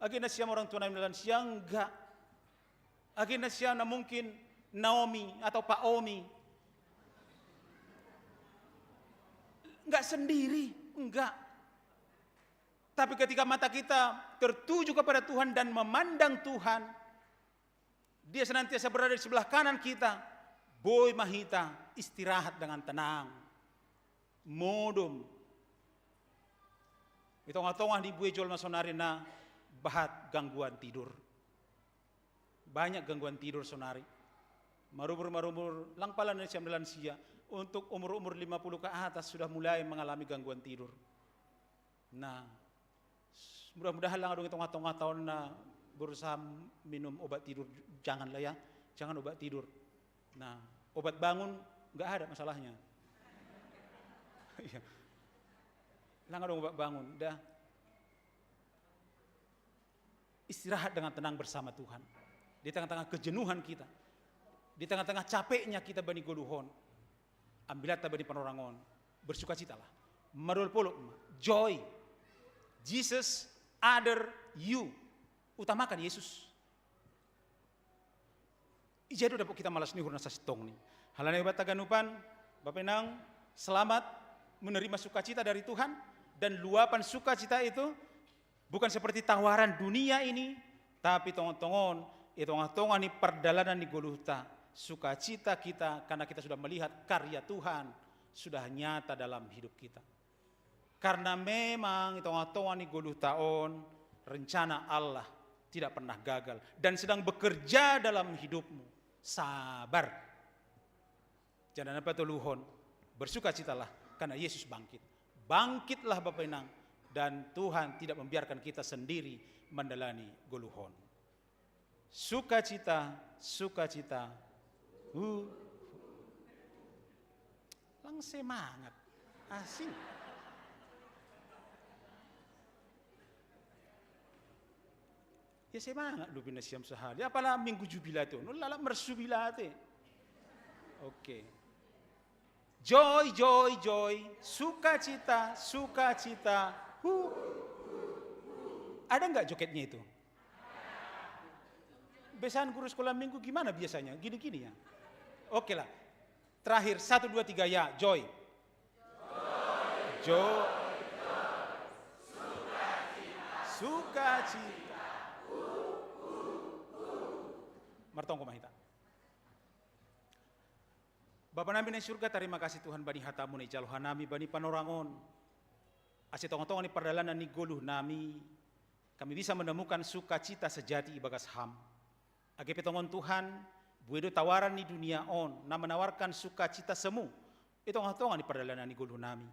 Agenda siya orang tua namin siya enggak. Agenda siya na mungkin Naomi atau Pak Omi. Enggak sendiri, enggak. Tapi ketika mata kita tertuju kepada Tuhan dan memandang Tuhan, Dia senantiasa berada di sebelah kanan kita. Boy mahita, istirahat dengan tenang. Modom. Ito nga tongah di buwe jol masonari na bahat gangguan tidur. Banyak gangguan tidur sonari. Marumur lang pala na siyam lansia. Untuk umur-umur 50 ke atas sudah mulai mengalami gangguan tidur. Nah, mudah-mudahan lang adong itong atong tahun na berusaha minum obat tidur. Janganlah ya, jangan obat tidur. Nah, obat bangun nggak ada masalahnya. Lang adong obat bangun, dah. Istirahat dengan tenang bersama Tuhan. Di tengah-tengah kejenuhan kita, di tengah-tengah capeknya kita bani goluhon, ambilat bani panorangon, bersukacitalah. Marul polo, joy. Jesus, other, you. Utamakan Yesus. Ijado dapat kita malas nihur nasa sitong ni. Halana ibat taganupan, Bapak Nang, selamat menerima sukacita dari Tuhan, dan luapan sukacita itu bukan seperti tawaran dunia ini, tapi tongon-tongon, tongon ni perdalanan ni goluhta. Sukacita kita karena kita sudah melihat karya Tuhan sudah nyata dalam hidup kita. Karena memang tongon ni goluhtaon, rencana Allah tidak pernah gagal dan sedang bekerja dalam hidupmu. Sabar. Jangan apa tuluhon, bersukacitalah karena Yesus bangkit. Bangkitlah Bapak Inang, dan Tuhan tidak membiarkan kita sendiri menjalani goluhon. Sukacita, sukacita. Lang semangat. Asing. Ya semangat lu binasiam sehari. Apalah minggu jubilate. Nulala mersubilate. Oke. Joy, joy, joy. Sukacita, sukacita. Ada enggak jogetnya itu? Biasanya guru sekolah minggu gimana biasanya? Gini-gini ya. Oke lah. Terakhir 1 2 3 ya, joy. Joy. Joy. Sukacita. Sukacita. Martong kumahita. Bapa nami na surga, terima kasih Tuhan bani hatamu na ijaluhan nami bani panorangon. Asi tongon-tongon ni perdalanan ni goluh nami, kami bisa menemukan sukacita sejati ibagas ham. Age petongon Tuhan, buedo tawaran ni dunia on, na menawarkan sukacita semu. Itu tongon ni perdalanan ni goluh nami.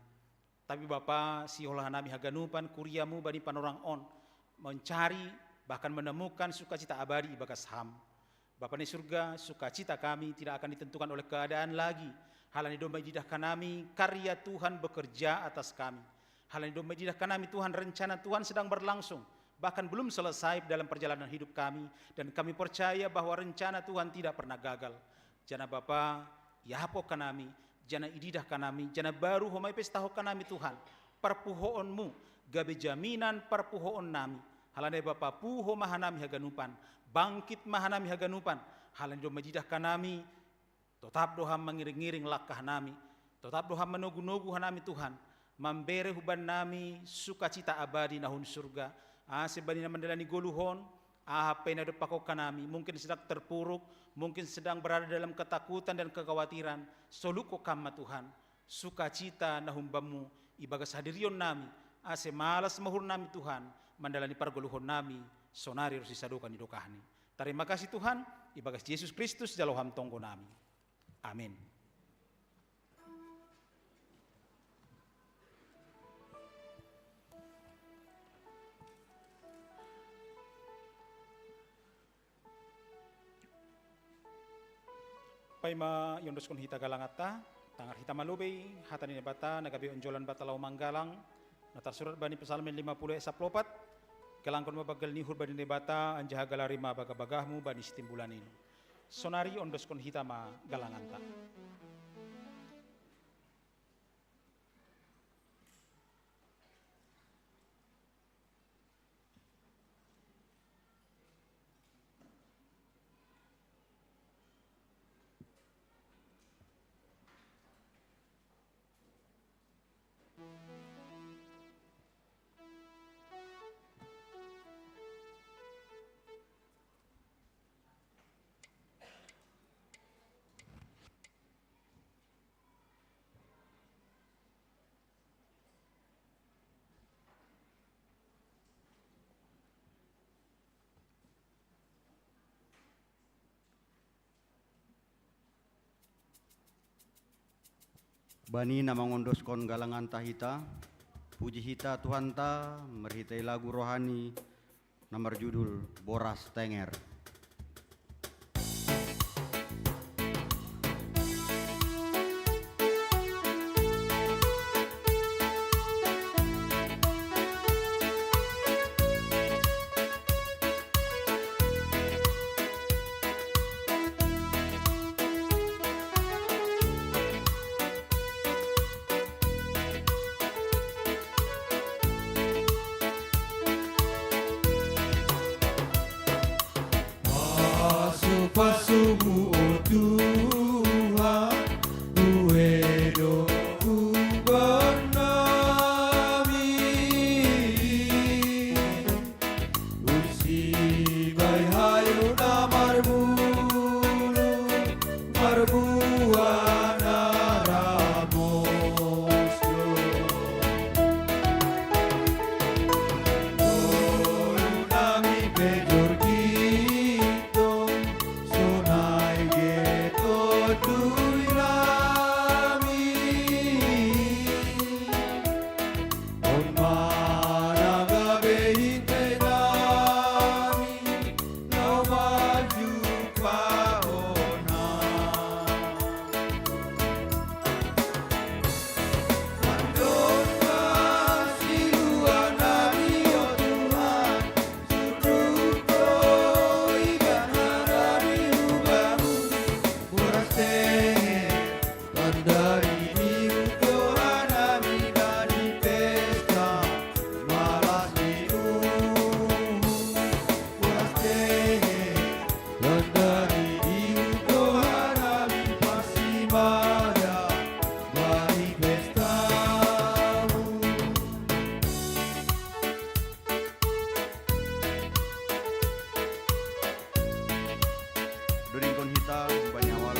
Tapi Bapa, si olah nami haganupan kuriamu bani panorang on, mencari bahkan menemukan sukacita abadi ibagas ham. Bapa di surga, sukacita kami tidak akan ditentukan oleh keadaan lagi. Halani domba didahkan kami, karya Tuhan bekerja atas kami. Halani domba didahkan kami, Tuhan, rencana Tuhan sedang berlangsung. Bahkan belum selesai dalam perjalanan hidup kami. Dan kami percaya bahwa rencana Tuhan tidak pernah gagal. Jana Bapa, yapo kanami, jana ididah kanami, jana baru homai pestaho kanami Tuhan. Perpuhoonmu, gabe jaminan perpuhoon nami. Halani Bapa puho mahanami haganupan. Bangkit mahanami haganupan, halan do majidah kanami, tetap doha mengiring-iring langkah nami, tetap doha menogu-nogu hanami Tuhan, memberi huban nami sukacita abadi nahun surga. Sebani na mandalani goluhon, apa yang ada pakok kanami, mungkin sedang terpuruk, mungkin sedang berada dalam ketakutan dan kekhawatiran, soluko kama Tuhan, sukacita nahumbamu, ibagas hadirion nami, malas mahur nami Tuhan, mandalani pargoluhon nami, sonari harus disadukan di dokahni. Terima kasih Tuhan, ibagas Yesus Kristus dalam tonggo nami. Amin. Paima yondos kun hita galangata, tangar hita malubay, hatani bata, nagabi onjolan bata lau manggalang, natar surat bani pesalmin 50 esaplopat, kelangkon mabagal nihur bani nebata anjaha galarima bagabagahmu bani sitimbulan ini. Sonari ondos kon hitama galanganta. Bani na mangondoskon galangan tahita, puji hita Tuhan ta, merhitai lagu rohani, nomor judul Boras Tenger. Pasumu oh Tuhan, Uedo Ubanami, Usibai hayo na marbulu, marbuana ramoslo. Nami bejor gito, sonai geto tuirami, on managa behinte nami, no maju paona. Andon kasihuan nami oh Tuhan, suduko ikan harari ubamu, boras tenger, pandari diudo hanami dari pesta, malas diuhu, boras tenger, pandari diudo hanami pasti mada, dari pestamu. Durinkon hita bani awal.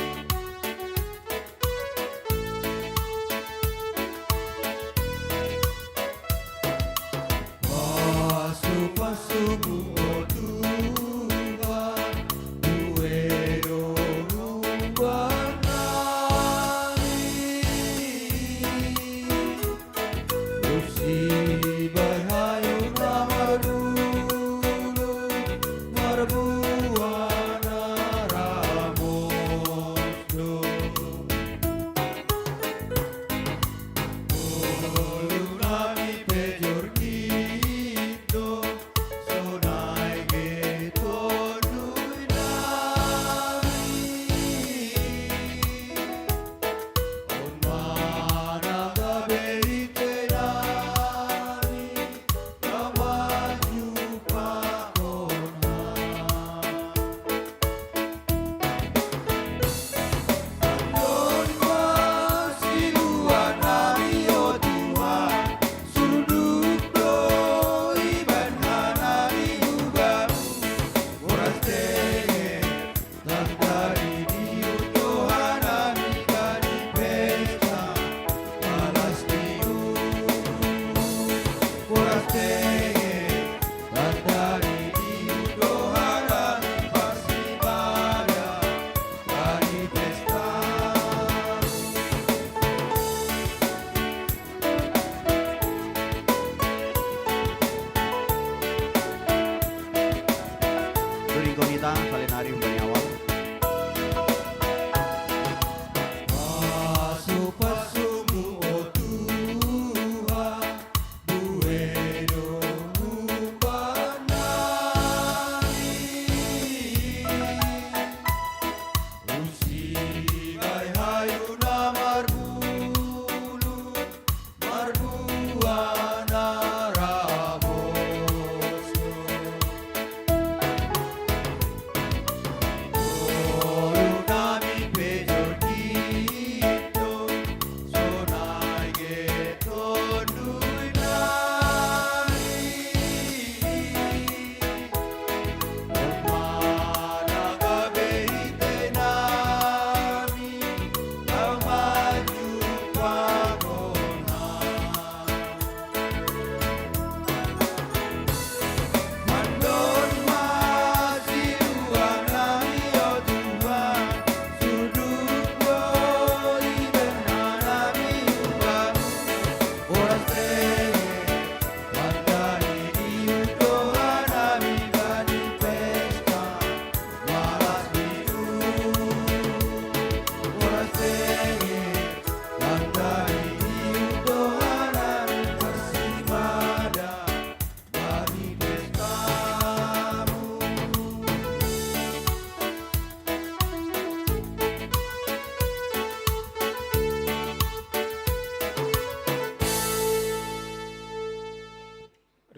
Pasu-pasumu oh Tuhan, Uedo Ubanami, Usibai hayo na mardulu, marbuana ramos.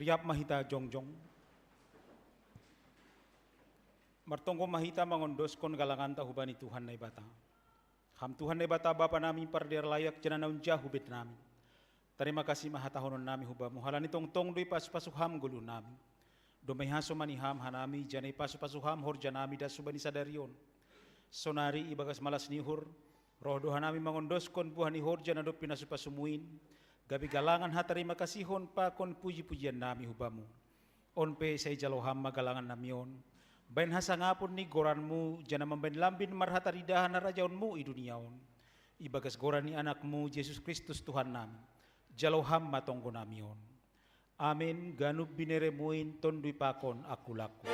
riap mahita jongjong. Martongko mahita mangondoskon galangan tahubani Tuhan na ibata. Ham Tuhan na ibata Bapa nami parder layak jananaun jahu bet nami. Terima kasih mahatahonon nami hubamu. Halan itong tongdoy pasupasuham gulu nami. Domay haso maniham hanami janay pasupasuham hor janami dasubani sadarion. Sonari ibagas malas nihur. Roh doha nami mangondoskon buhani hor janadop pinasupasumuin. Gabi galangan hatarima kasihon pa kon puji-pujian nami hubamu. Onpe say jaloham magalangan namion. Bain hasangapon ni goranmu jana membain lambin marhataridahan na rajaonmu i duniaon. Ibagas goran ni anakmu Yesus Kristus Tuhan nami. Jaloham matonggo namion. Amin ganub bineremuin tondui pakon aku laku.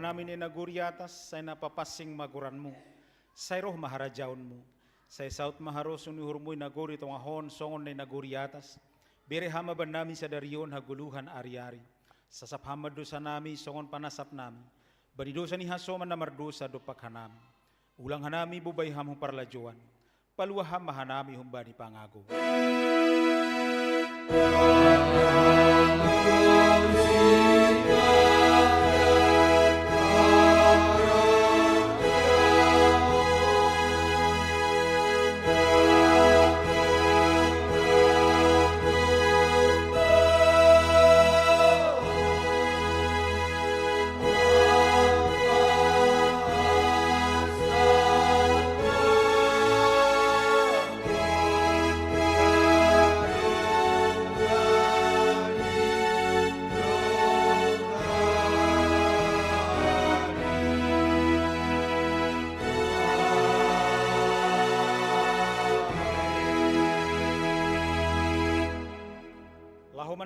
Namin inaguri atas, say napapasing maguranmu, say roh maharajaonmu, say saut maharosun ihurmu inaguri itong ahon, songon na inaguri atas, bere hama ba namin sa dariyon haguluhan ari-ari, sasap hama dosa nami, songon panasap nami, banidosa ni hasoman na mardosa dopak hanami, ulang hanami bubay hamu parlajuan, paluaham mahanami humbani pangago.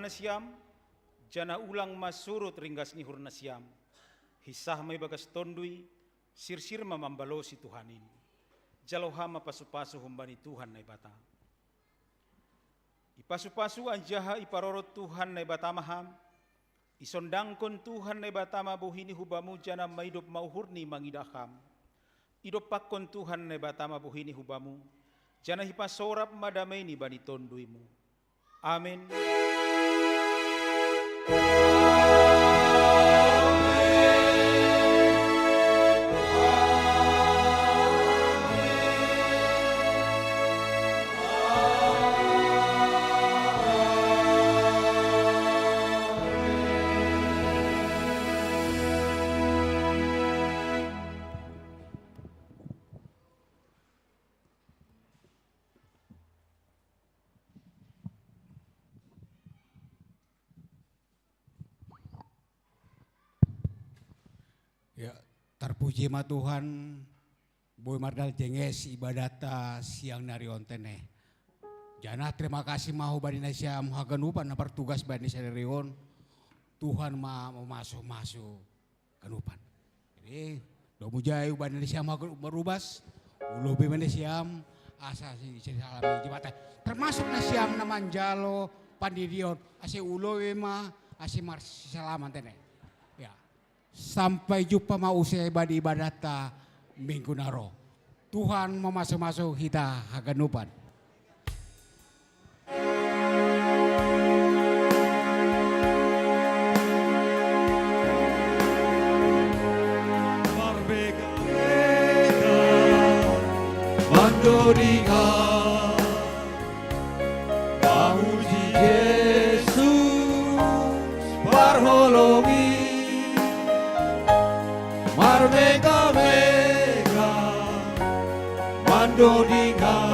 Siam, jana ulang masurut ringgas nihur na siam, hisah may bagas tondui, sirsir mamambalo si Tuhanin, jalohama pasu-pasu humbani Tuhan na ibata. Ipasu-pasu anjaha iparorot Tuhan na ibata maham, isondangkon Tuhan na ibata mabuhini hubamu jana maidop mauhurni mangidakam, idopakon Tuhan na ibata mabuhini hubamu, jana hipasorap madamay ni bani tonduimu. Amin. Ya, terpuji ma Tuhan, Boy Mardal jenges ibadata siang nari ontene. Jana terima kasih mahu bani Nasia muhaganupan na pertugas bani sadarion. Tuhan ma masuk ganupan. Jadi domu jayu bani Nasia merubas, ulobi bani Nasiam asa si salami jibata. Termasuk Nasiam na manjalo pandidion ase ulowe ma ase marsi salaman tene. Sampai jumpa mau usai ibadata minggu naro. Tuhan memasuk-masuk kita haganupan. Berbeda Mandorikan Mamuji Yesus Parholongi dodingan